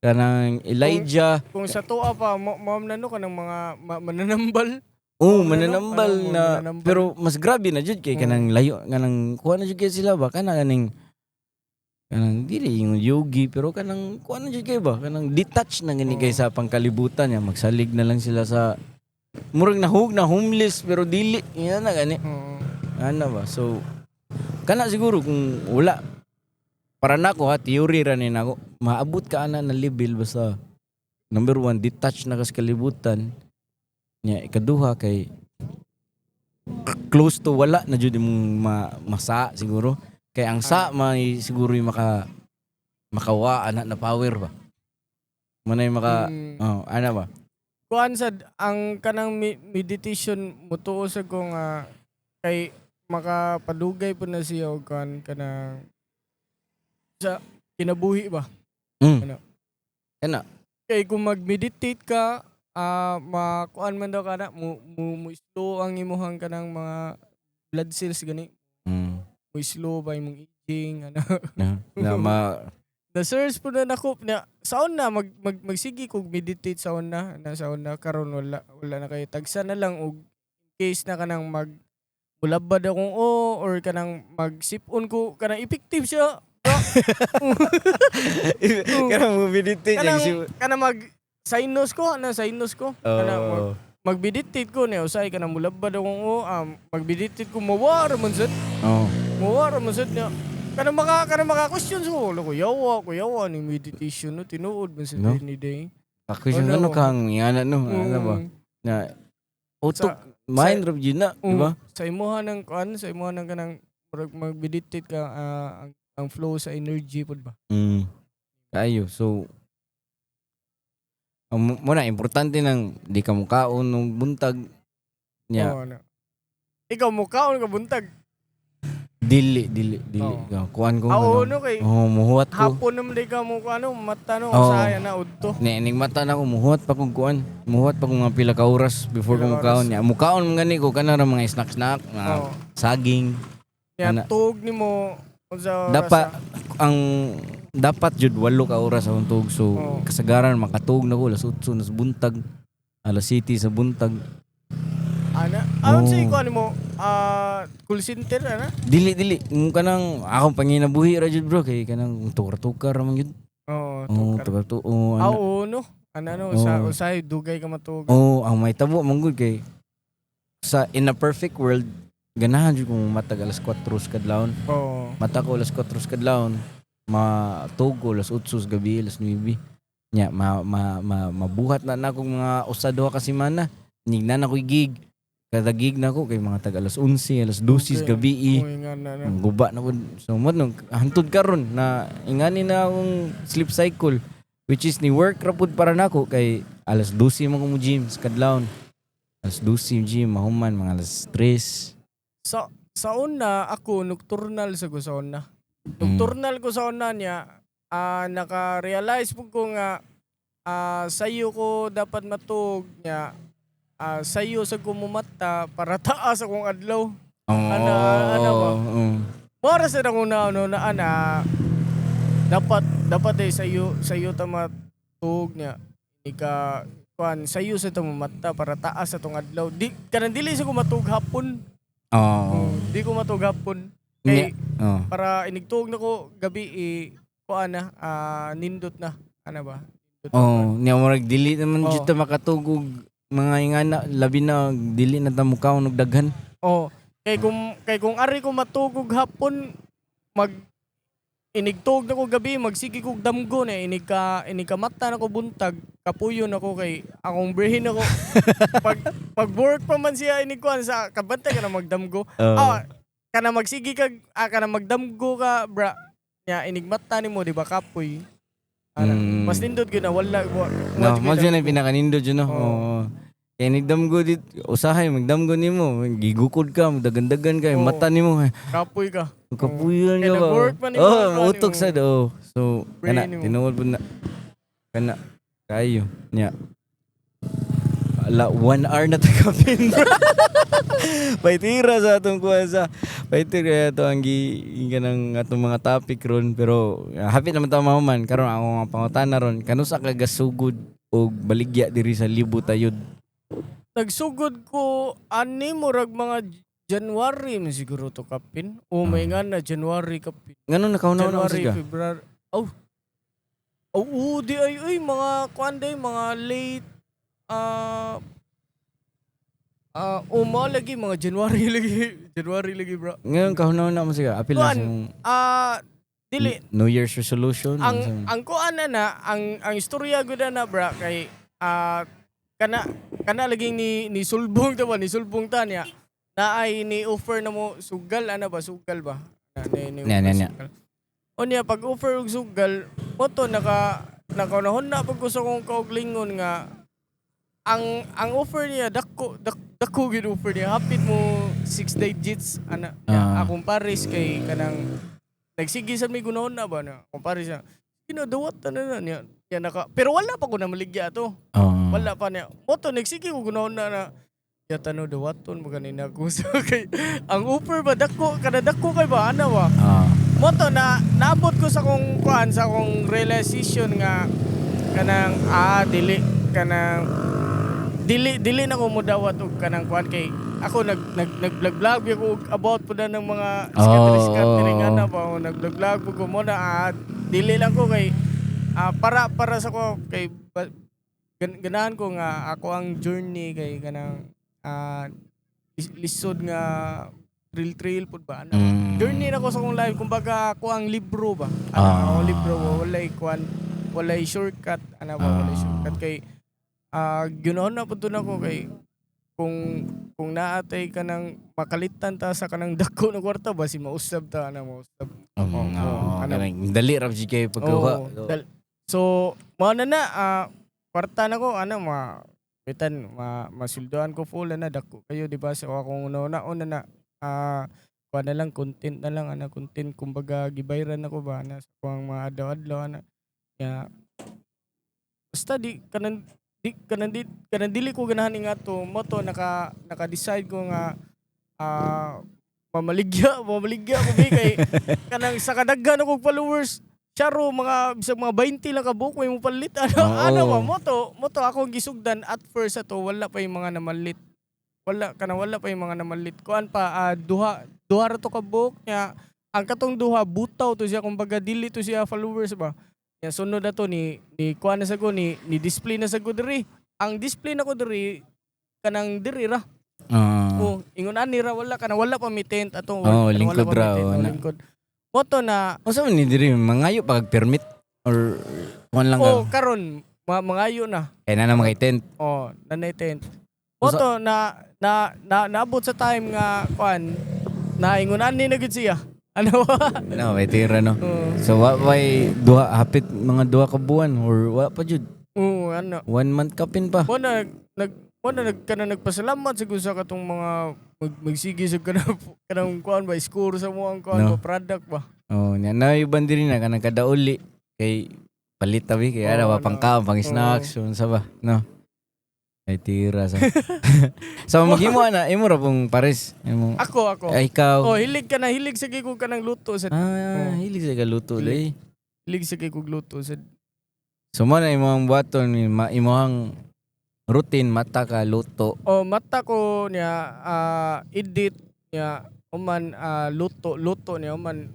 kanang Elijah. Kung sa tuwa pa ma'am nano kanang mga mananambal. Mananambal na pero mas grabe na jud kay kanang layo kanang kuan na jud kay sila ba kana kaning kanang dili yung yogi pero kanang kuan jud kay ba kanang detach na gani kay sa pangkalibutan niya magsalig na lang sila sa murag nahug na homeless pero dili yan na gani ano ba so kana siguro kung wala para nako ha theory ra ni nako maabot ka ana na level basta number 1 detach na kas kalibutan nya ikaduha kay close to wala na jud imong masa siguro kay ang sa may siguro yung makawa ana na power ba manay maka ana ba kuan sad ang kanang meditation mutuo sa kung kay makapadugay po na siya og kuan kanang sa kinabuhi ba ano kana kay kung mag-meditate ka makuan man daw kana mo slow ang imuhang kanang mga blood cells gani mo slow ba imong aging ano na search po na nako na saon na magsigi kog meditate saon na karon wala na kay tagsa na lang og case na kanang bulabad akong or kanang magsipon ko kanang effective siya kanang mo meditate kanang sinus ko kanang mag-meditate ko niya usay kanang bulabad akong mag-meditate ko mawara man sad niya kanang maka questions ko ko yawa ni meditation no tinuod man sa ni day question ano kang ingana no ano ba na utok mind of yun na di ba sa imuha ng kanang mag-meditate ka ang flow sa energy pud ba kayo so muna importante nang di ka mukaon ng buntag niya ikaw mukaon ka buntag dili kuan ko no kay muhuwat ko hapon naman di ka mo mata no saya na udto ning mata na ko muhuwat pa kog kuan muhuwat pa kog mga pila ka oras before ko mukaon niya mukaon man gani ko kana ra mga snack mga saging ya tug nimo dapat jud 8 ka oras sa tug so kasagaran makatug na ko alas 8 na sa buntag alas 7 sa buntag aron sa iko mo call center dili kanang akong panginabuhi ra jud bro kay kanang tukar man jud tukar no usay dugay ka matug ang may tabo man gud kay sa in a perfect world ganahan jud kung matag alas 4 kadlawon mata ko alas 4 kadlawon matug ko alas 8 sa gabi alas 9 nya mabuhat na akong mga usa duha ka semana nignan ako gig kada gig na ko kay mga tag alas 11 alas 12 gabi guba na ko so mo hantod karon na ingani na akong sleep cycle which is ni work ra pud para nako kay alas 12 man ko mo gym sa kadlawon alas 12 gym mahuman mga alas 3 sa una ako nocturnal sa una nocturnal ko sa una niya naka-realize po ko nga sayo ko dapat matug niya sayo sa kumumata para taas akong adlaw. Ano ba? Para sa akong dapat sayo ta matug niya. Ika kuan sayo sa tumumata para taas atong adlaw. Di kanang dili sa ko matug hapon. Di ko matug hapon. Kay para inigtug na ko gabi kuan na nindot na. Ano ba? Niya murag dili naman jud ta makatugog mga ingana labi na dili na ta mukaw og daghan. Kay kung ari ko matugog hapon inigtog na ko gabi magsige kog damgo na inig ka mata na ko buntag kapuyon ako kay akong brain ako pag work pa man siya inig kuan sa kabantay ka na magdamgo. Kana magsige ka kana magdamgo ka bra. Ya inig mata nimo di ba kapoy. Mas nindot gyud na wala mo dyan ang pinakanindot yun kaya nagdamgo dit usahay magdamgo nimo gigukod ka magdagandagan ka mata nimo kapoy ka kapuyon ka ba utok sa so kana tinuod po na kana kayo nya ala 1 hour na takapin paitira sa atong kuha sa paitira ito ang ganang atong mga topic ron pero happy naman tayo mahuman karon ako nga pangutana ron kanusa ka gasugod og baligya diri sa libo tayod nagsugod ko ani murag mga January man siguro to kapin. O may nga na January kapin. Ngano nakaunaw na January, siya? February. Di ay mga kuan day, mga late mo lagi mga January lagi. January lagi, bro. Ngayon kaunaw na mo siya. Apil na sa dili New Year's resolution. ang kuan na ang istorya gud na, bro, kay kana laging ni sulbong ta ba, ni sulbong ta niya. Na ay ni offer na mo sugal sugal ba? Nya. O niya pag offer og sugal, mo to nakanahon na pag gusto kong kauglingon nga ang offer niya dako gid offer niya, hapit mo 6 digits akong Paris kay kanang nagsige sa may gunahon na ba na akong Paris niya kinadawat na niya pero wala pa ko na maligya to. Wala pa niya mo to nagsige ko gunahon na ya tano dawaton mo kanina ko so kay ang offer ba dako kay ba ba mo to na naabot ko sa kong kuan sa akong realization nga kanang dili na ko mo dawat og kanang kuan kay ako nag-vlog ako about po na ng mga scattering ba nag-vlog ko mo na dili lang ko kay para sa ko kay ganahan ko nga ako ang journey kay kanang lisod nga trail pud ba journey na ko sa akong life kumbaga ako ang libro ba ako libro walay shortcut walay shortcut kay ginoon na pud na ko kay kung naatay ka nang makalitan ta sa kanang dako na kwarta ba si mausab ta mausab dali ra kay pagkuha so mao na kwarta na ko masuldoan ko full na dako kayo di ba sa akong una na kuha na lang content na lang content kumbaga gibayran ako ba na sa kuang mga adlaw-adlaw basta di dili ko ganahan nga to mo to naka-decide ko nga mamaligya ko kay kanang sa kadaghan ako followers charo mga bisag mga 20 lang ka buok may mo palit mo to ako gisugdan at first wala pa yung mga namalit wala pa yung mga namalit kuan pa duha ra to ka buok nya ang katong duha butaw to siya kumbaga dili to siya followers ba. Yan sunod na to ni kuan na sa ko ni display na sa ko diri. Ang display na ko diri kanang diri ra. Ingon ani ra wala pa mi tent ato. Lingkod ra. Moto na unsa man ni diri mangayo pag permit or kuan lang ka. Karon mangayo na. Kay na makay tent. Nanay tent. Moto na naabot sa time nga kuan na ingon ani na gid siya. May tira no. So why hapit mga duha ka buwan or wa pa jud? 1 month kapin pa. Nagpasalamat siguro sa katong mga magsige sa kanang kuan ba score sa mo ang kuan product ba. Nya na iban diri na kanang kada uli kay palit tabi kay ara wa pang snacks unsa ba no. Ay tira sa. So maghimo na imo ra pong pares. Ako. Ay ikaw. Hilig sa kay ko kanang luto sa. Hilig sa luto lay. Hilig sa kay ko luto sa. So mo na imong buhaton imong routine mata ka luto. Mata ko niya edit niya uman luto niya uman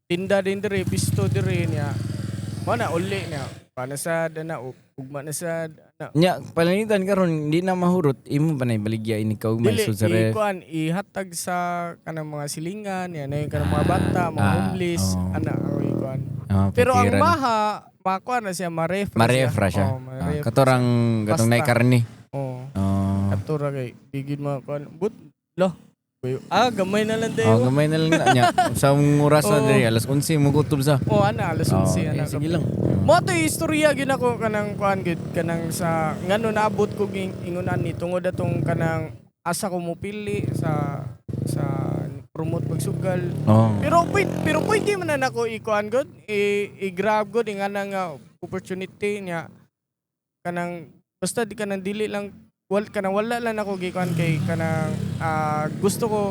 tinda din diri pisto diri niya. Mana uli niya panasad na ugma na sad nya palanitan karon hindi na mahurot imo pa nay baligya ini ka ugma sa ref ihatag sa kanang mga silingan yan ay kanang mga bata mga homeless kuan pero ang makuha na siya marefra siya katorang gatong nay karne katora kay bigid mo kuan but gamay na lang dayo. Gamay na lang nya. Sa oras na diri alas 11 mo kutob sa. Alas 11 sige lang. Mo to istorya gid ako kanang kuan gid kanang sa ngano naabot ko ingunan ni tungod atong kanang asa ko mo pili sa promote pagsugal. Pero pwede man na ako ikuan gud i-grab gud nga opportunity niya kanang basta di kanang dili lang wala lang ako gikuan kay kanang gusto ko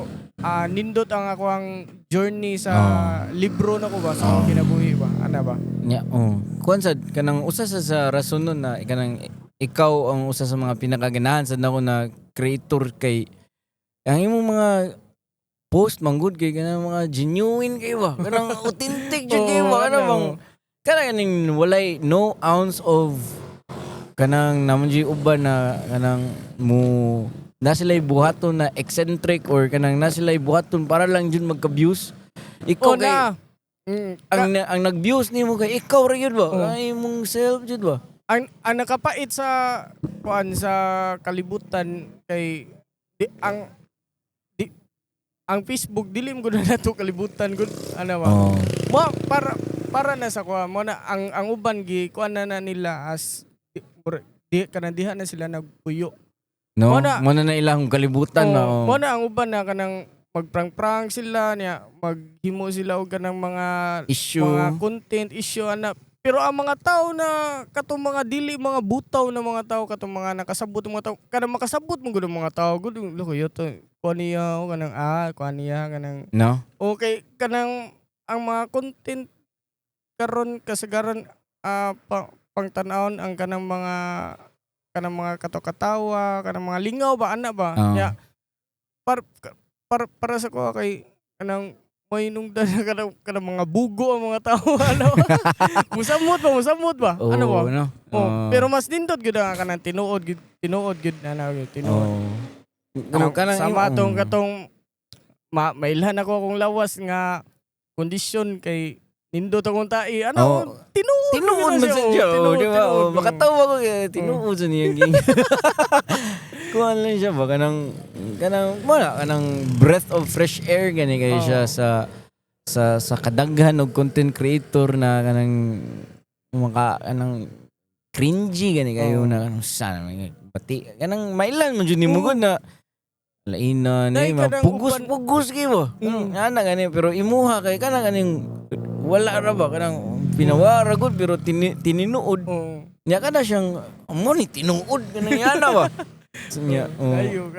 nindot ang ako ang journey sa libro na ko ba sa kinabuhi ba ba nya kuan sad kanang usa sa rason nun na kanang ikaw ang usa sa mga pinakaganahan sad nako na creator kay ang imong mga post manggod kay kanang mga genuine kay ba, kanang authentic jud kay ba, kanang bang kanang walay no ounce of kanang naman jud uban na kanang mo na sila'y buhaton na eccentric or kanang na sila'y buhaton para lang jud magka-views. Ikaw kay ang nag-views nimo kay ikaw ra yun ba? Ay mong self jud ba? Ang nakapait sa kuan sa kalibutan kay ang Facebook dilim gud na nato kalibutan gud ano ba. Mo para na sa kuan mo na ang uban gi kuan na nila as di kanang diha na sila nagpuyo. No, mo na ilang kalibutan na. Mo na ang uban na kanang magprang-prang sila niya, maghimo sila og kanang mga issue, mga content issue ana. Pero ang mga tao na katong mga dili mga butaw na mga tao katong mga nakasabot mga tao kanang makasabot mo gud mga tao gud lukoy to kuan niya kanang kuan niya kanang no. Okay kanang ang mga content karon kasagaran pangtan-awon ang kanang mga katawa kanang mga lingaw ba ana ba nya para sa ko kay kanang may nungdan kanang mga bugo ang mga tao ano musamot ba ano ba no? Pero mas nindot gyud ang kanang tinuod gyud na tinuod kanang sama katong mailhan ako akong lawas nga kondisyon kay nindot akong tai ano tinuod man siya di ba makatawa ko tinuod sa niya ging kuan lang siya ba kanang wala kanang breath of fresh air gani kay siya sa kadaghan og content creator na kanang kanang cringy gani kayo na kanang sana pati kanang mailan man jud nimo gud na laina ni pugos kay mo ana gani pero imuha kay kanang kaning wala ra ba kanang pinawara gud pero tininuod nya kada siyang mo ni tinuod kanang yana ba so nya kayo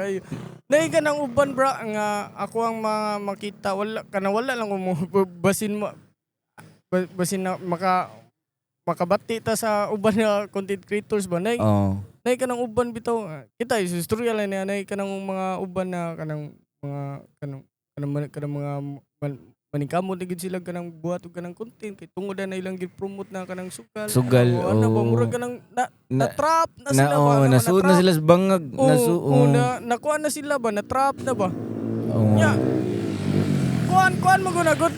nay kanang uban bra nga ako ang mga makita wala lang mo basin na makabati ta sa uban na content creators ba nay nay kanang uban bitaw kita istorya lang nay kanang mga uban na kanang mga maningkamot na gid sila kanang buhat og kanang content kay tungod na ilang gi-promote na kanang sugal ano ba murag kanang na trap na sila ba nasuod na sila sa bangag nakuha na sila ba na trap na ba nya kuan mo gunagod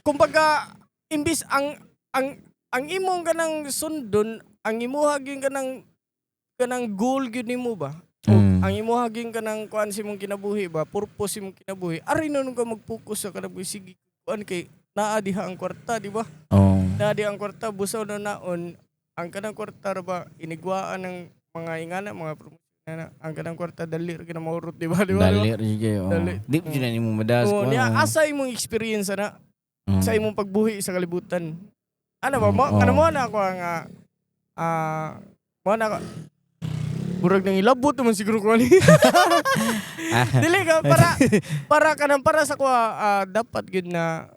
kumbaga imbis ang imong kanang sundon ang imuha gyud kanang goal gyud nimo ba ang imo haging kanang kuan si mong kinabuhi ba purpose si mong kinabuhi ari nun ka mag-focus sa kanabuhi sige kuan kay naa diha ang kwarta di ba naa diha ang kwarta busaw na naon ang kanang kwarta ba inigwaan ng mga ingana mga promotion na ang kanang kwarta dali ra gina maurot di ba dali ra gyud di jud na nimo madas ko asa imong experience na sa imong pagbuhi sa kalibutan ano ba mo na ako nga mo na burag nang ilabot naman siguro ko ani. Dili ka para sa ko dapat gud na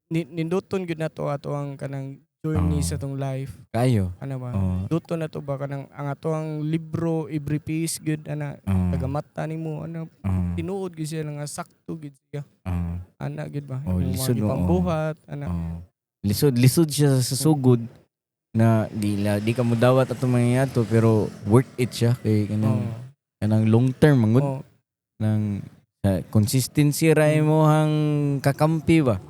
ninduton gud nato ato ang kanang journey sa tong life. Kayo. Ano ba? Duton na to ba kanang ang ato ang libro every piece gud ana tagamata nimo ano tinuod gud siya nga sakto gud siya. Ana gud ba? Lisod mo pambuhat ana. Lisod siya sa sugod. Na di ka mo dawat ato mangyayto pero worth it siya kay kanang long term mangud nang consistency ra mo hang kakampi ba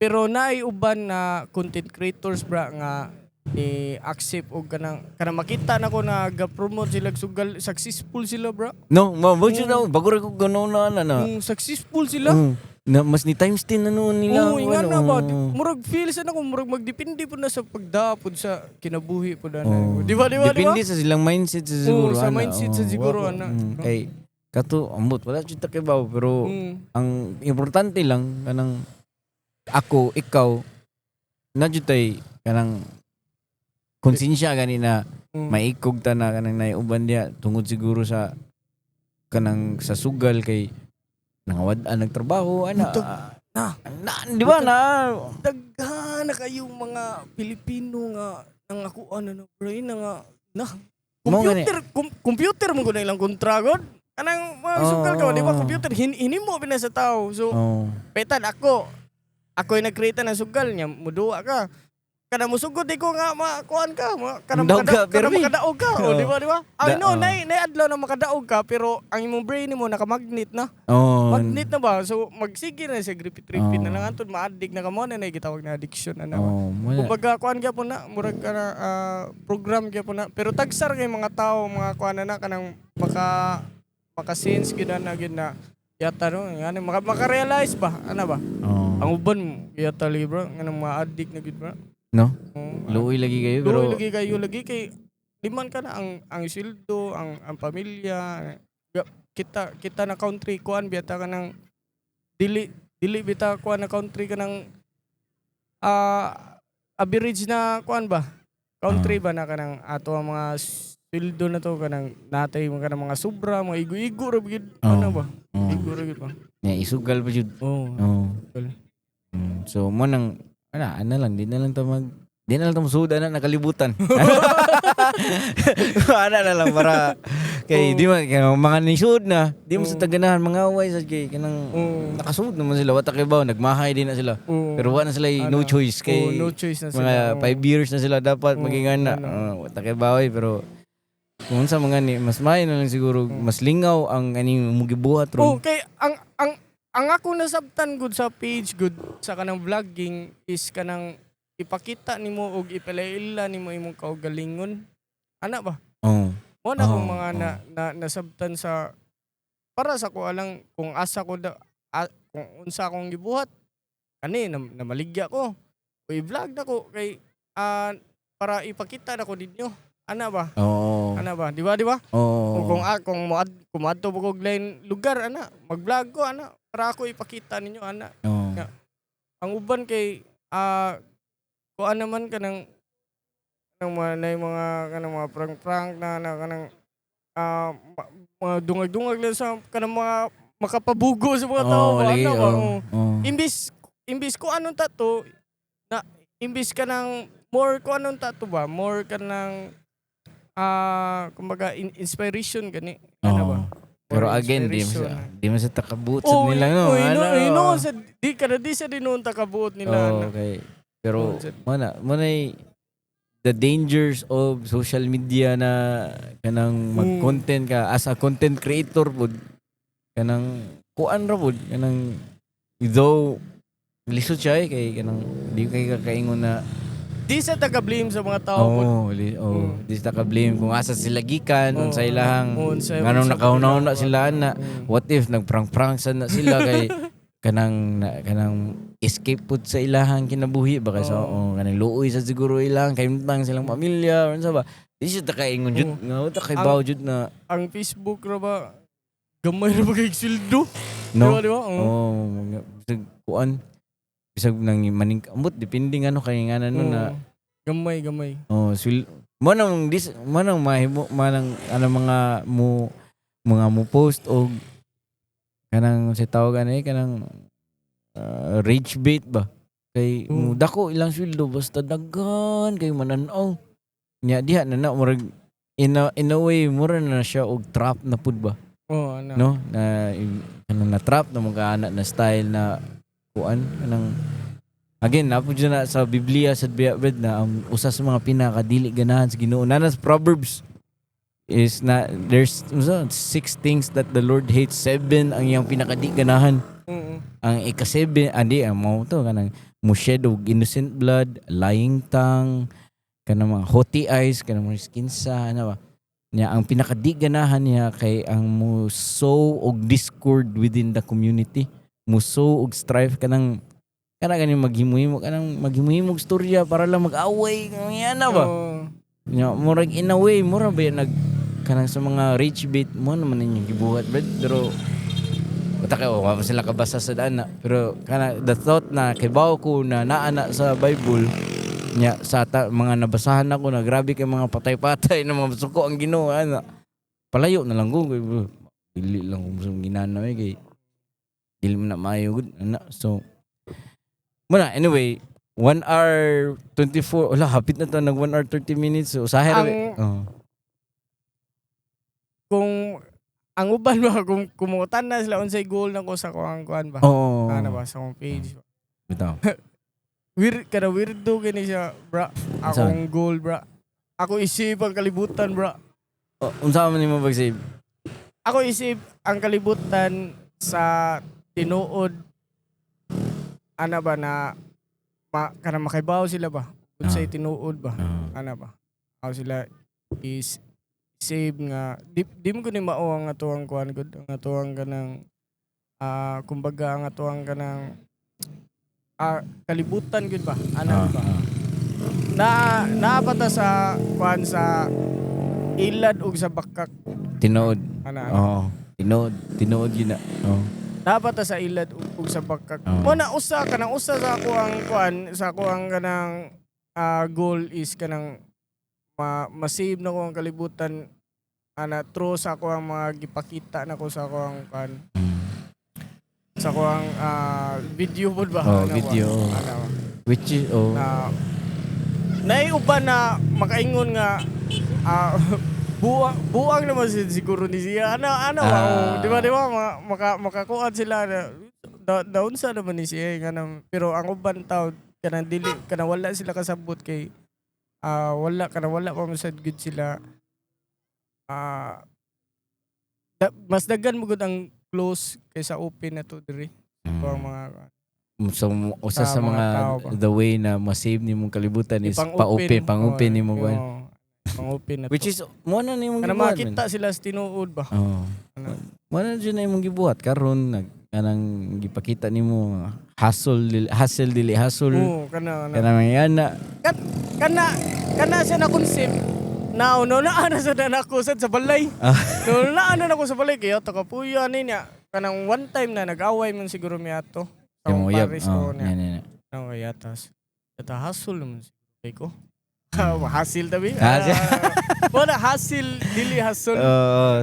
pero naay uban na content creators bra nga ni accept og kanang makita nako na ga-promote sila sugal successful sila bra no mo na bago ra ko ganoon na successful sila na mas ni times 10 na noon nila nga na ba murag feel sa nako murag magdepende po na sa pagdapod sa kinabuhi po na di ba depende sa silang mindset sa siguro sa mindset sa siguro ana kay kato ambot wala jud ta kay bawo pero ang importante lang kanang ako ikaw na jud tay kanang konsensya gani na maikog ta na kanang naiuban diha tungod siguro sa kanang sa sugal kay nangawad-an nagtrabaho ana di ba na daghan na kayong mga Pilipino nga nangakuan na bro na computer mo gud ilang kontra god kanang mga sugal ka, di ba, computer, hinimo pina sa tao. So, petan ako yung nag-create ng sugal niya, muduwa ka. Kana musugod di ko nga makuan ka, kana makadaog ka, di ba? I know, adlaw na makadaog ka, pero ang imong brain mo nakamagnet na. Magnet na ba? So magsige na siya repeat na lang antod ma-addict na kamo na gitawag na addiction na. Kumbaga kuan gyud po na, murag kana program gyud po na. Pero tagsar kay mga tao, mga kuan na kanang maka-sense gyud na yata no, ano maka-realize ba? Ano ba? Ang uban yata libro, kanang ma-addict na gyud ba? No? Luoy lagi kayo pero lagi kay liman ka na ang sweldo, ang pamilya. Kita na country kuan biyata ka ng dili bita kuan na country ka ng average na kuan ba? Country ba na kanang ato ang mga sweldo na to kanang natay mga kanang mga sobra, mga igo-igo ra gid ano ba? Igo ra gid ba? Ya isugal pa jud. So mo nang ano lang, di na lang suda na nakalibutan. Ano na lang para kay di man mga nisud na, di mo sa taganahan mga away sa kay kanang nakasud naman sila wata kay baw nagmahay din na sila. Pero wala na sila no choice kay no choice na sila. Mga 5 years na sila dapat maging ana. Wata kay baw pero kung sa mga ni mas may na lang siguro mas lingaw ang aning mugibuhat ron. Okay, ang ako nasabtan good sa page good sa kanang vlogging is kanang ipakita nimo og ipalaila nimo imong kaugalingon. Ana ba? Mo na kung mga nasabtan sa para sa ko alang kung asa ko kung unsa akong gibuhat. Ani namaligya ko. O i-vlog na ko kay para ipakita na ko ninyo. Ana ba? Ana ba? Di ba? Kung moadto ko og lain lugar ana, mag-vlog ko ana para ako ipakita ninyo ana. Ang uban kay kuan naman kanang mga prank na kanang mga dungag-dungag lang sa kanang mga makapabugo sa mga tao ano ba? Imbis ko anong tato na imbis ka ng more ko anong tato ba? More ka ng kumbaga inspiration gani. Ano ba? Pero again, di mo sa takabuot sa nila, no? Di sa dinuon takabuot nila. Okay. Pero, mana the dangers of social media na kanang mag-content ka, as a content creator po, kanang kuan ra po, kanang, though, lisod siya kay kanang, di kayo kakaingon na, di sa taga-blame sa mga tao. Di sa taga-blame kung asa sila gikan, sa ilahang nganong nakahunaw na sila na. What if nagprank-prank na sila kay kanang escape pud sa ilahang kinabuhi ba kasi kanang luoy sa siguro ilang kay mutang silang pamilya or unsa ba. Di siya takaingon jud nga ta kay baw jud na ang Facebook ra ba gamay ra ba kay sweldo? No? Di ba? Kuan bisag nang maning ambot depende ngano kay ngana no na gamay. Manang mahimo manang ano mga mo post og kanang sa tawag kanang rage bait ba kay dako ilang sweldo basta daghan kay mananaw nya diha na murag in a way mura na siya og trap na pud ba no na kanang na trap na mga anak na style na kuan kanang again napud na sa Biblia sa Biblia na ang usa sa mga pinakadili ganahan sa Ginoo na sa Proverbs is na there's 6 things that the Lord hates, 7 ang iyang pinakadi ganahan. Ang ika-7 ang mo to kanang mushed og innocent blood, lying tongue, kanang mga haughty eyes, kanang mga skinsa ano ba niya ang pinakadi ganahan niya kay ang musow og discord within the community, musow og strife kanang maghimo-himo og storya para lang mag-away ngana ba nya murag in a way mura ba nag kanang sa mga rich bait mo naman ninyong gibuhat bro pero wala pa sila kabasa sa daan na pero kana the thought na kibaw ko na naana sa Bible nya sa mga nabasahan ako na grabe kay mga patay-patay na mga suko ang Ginoo ana palayo na lang ko dili lang ko sa ginana kay dili mo na maayo gud ana so muna anyway 1 hour 24 wala hapit na to nag 1 hour 30 minutes so usahay ra kung ang uban ba kumutan na sila unsay goal na ko sa kuan ba. Oo. Ano ba sa akong page. Bitaw. Weirdo kini siya, bra. Akong goal, bra. Ako isip ang kalibutan, bra. Unsa man nimo pag-save? Ako isip ang kalibutan sa tinuod ana ba na kana makaibaw sila ba? Unsay tinuod ba? Ana ba? Ako sila is save nga di mo ko ni mao ang atuang kuan gud ang atuang kanang kumbaga ang atuang kanang kalibutan gud ba? Ana ba? Naapata sa kuan sa ilad ug sa bakak. Tinuod. Ana. Oo. Tinuod yun na. Oo. Dapat sa ilad ug sa bakak. Mo na usa sa ako ang kuan sa ako ang kanang goal is kanang ma-save na ko ang kalibutan ana through sa ako ang mga gipakita na ko sa ako ang kuan. Sa ako ang video pod ba? Video. Ano? Which is naiuban na makaingon nga buang naman siguro ni siya. Di ba makakuan sila na daon sa naman ni siya pero ang uban tao kanang dili kana wala sila kasabot kay wala pa masad good sila. Mas daghan mo gud ang close kaysa open na to diri. Ang mga so usa sa mga the way na ma-save nimong kalibutan is pa-open, pang-open nimo kuan. Pang-open na to. Which is mo na nimong kana gibuhat. makita sila sa tinuod ba. Mo na dyan na imong gibuhat karon kanang gipakita nimo hustle dili hustle. Oo, kana Kana siya na concept. Now, na sa nanakusad sa balay. Na ako sa balay kaya takapuya niya. Kanang one time na nag-away man siguro mi ato. Sa Paris ko niya. Nang yatas. Ata hustle naman siguro ko. Hasil tabi. Wala hasil dili hustle.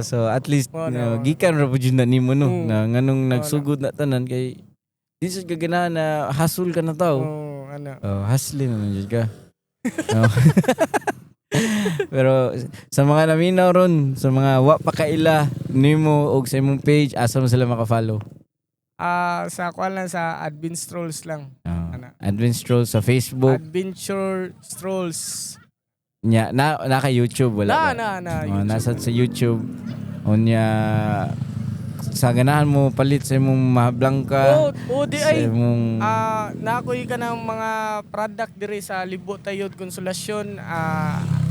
So at least gikan ra pud na nimo no na nganong nagsugod na tanan kay di sa gaganahan na hustle ka na tao. Hustle na jud ka. Pero sa mga naminaw ron, sa mga wa pa kaila nimo og sa imong page, asa mo sila maka-follow? Sa kuan lang sa Advent Strolls lang. Advent Strolls sa Facebook. Adventure Strolls. Nya na kay YouTube wala. YouTube. Nasa sa YouTube. Unya sa ganahan mo palit sa imong mahablang ka. Di ay nakoy ka ng mga product diri sa Libot Tayod Konsolasyon.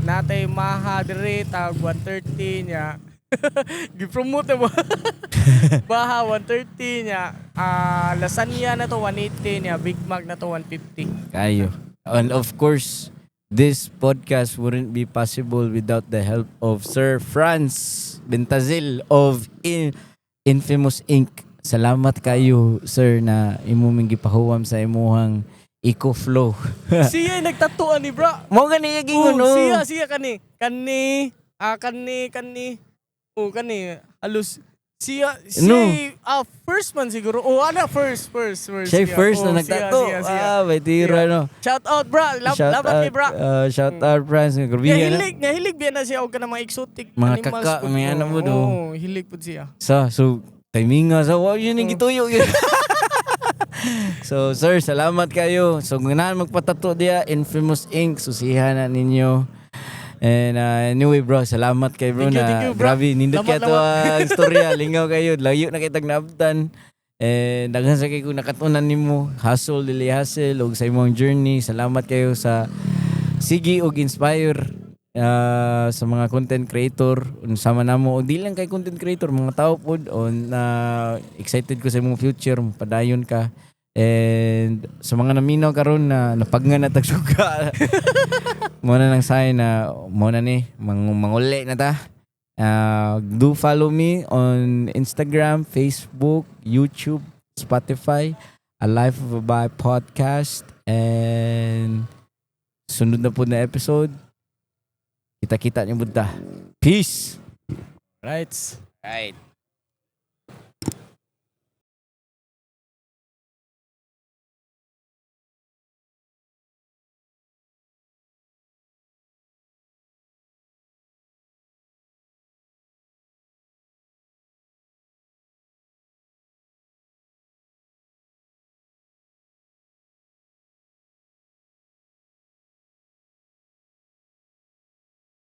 Natay maha diri tag 130 nya. Gi-promote mo. Baha 130 nya. Lasagna na to 180 nya, Big Mac na to 150. Kayo. And of course, this podcast wouldn't be possible without the help of Sir Franz Bentazil of Infamous Inc. Salamat kayo, sir, na imong gipahuwam sa imuhang EcoFlow. Siya nagtatuan ni bra. Mo gani gingon no. Siya kani. Kani alus siya first man siguro. First. Siya first na nagtato. May tira no. Shout out bra. Labat kay bra. Shout out Franz. Hilig biya na siya og kanang mga exotic mga animals. Kaka, may ano mo do. Hilig pud siya. So timing nga sa yun yung gituyo. So sir, salamat kayo. So ganahan magpatato dia Infamous Inc. Susihan na ninyo. And anyway bro, salamat kay bro. Thank you, bro. Grabe, nindot kaya to ang istorya. Lingaw kayo, layo na kitag naabtan. And daghan sa kayo kung nakatunan nimo, hustle dili hustle og sa imong journey. Salamat kayo sa sige og inspire sa mga content creator. Sama namo og di lang kay content creator, mga tao pod on excited ko sa imong future, padayon ka. And sa mga naminaw karon na napagnga na tagsuga. Mo na nang sign na mo na ni manguli na ta. Do follow me on Instagram, Facebook, YouTube, Spotify, A Life of a Bi podcast, and sunod na po na episode. Kita-kita niyo budta. Peace. Right.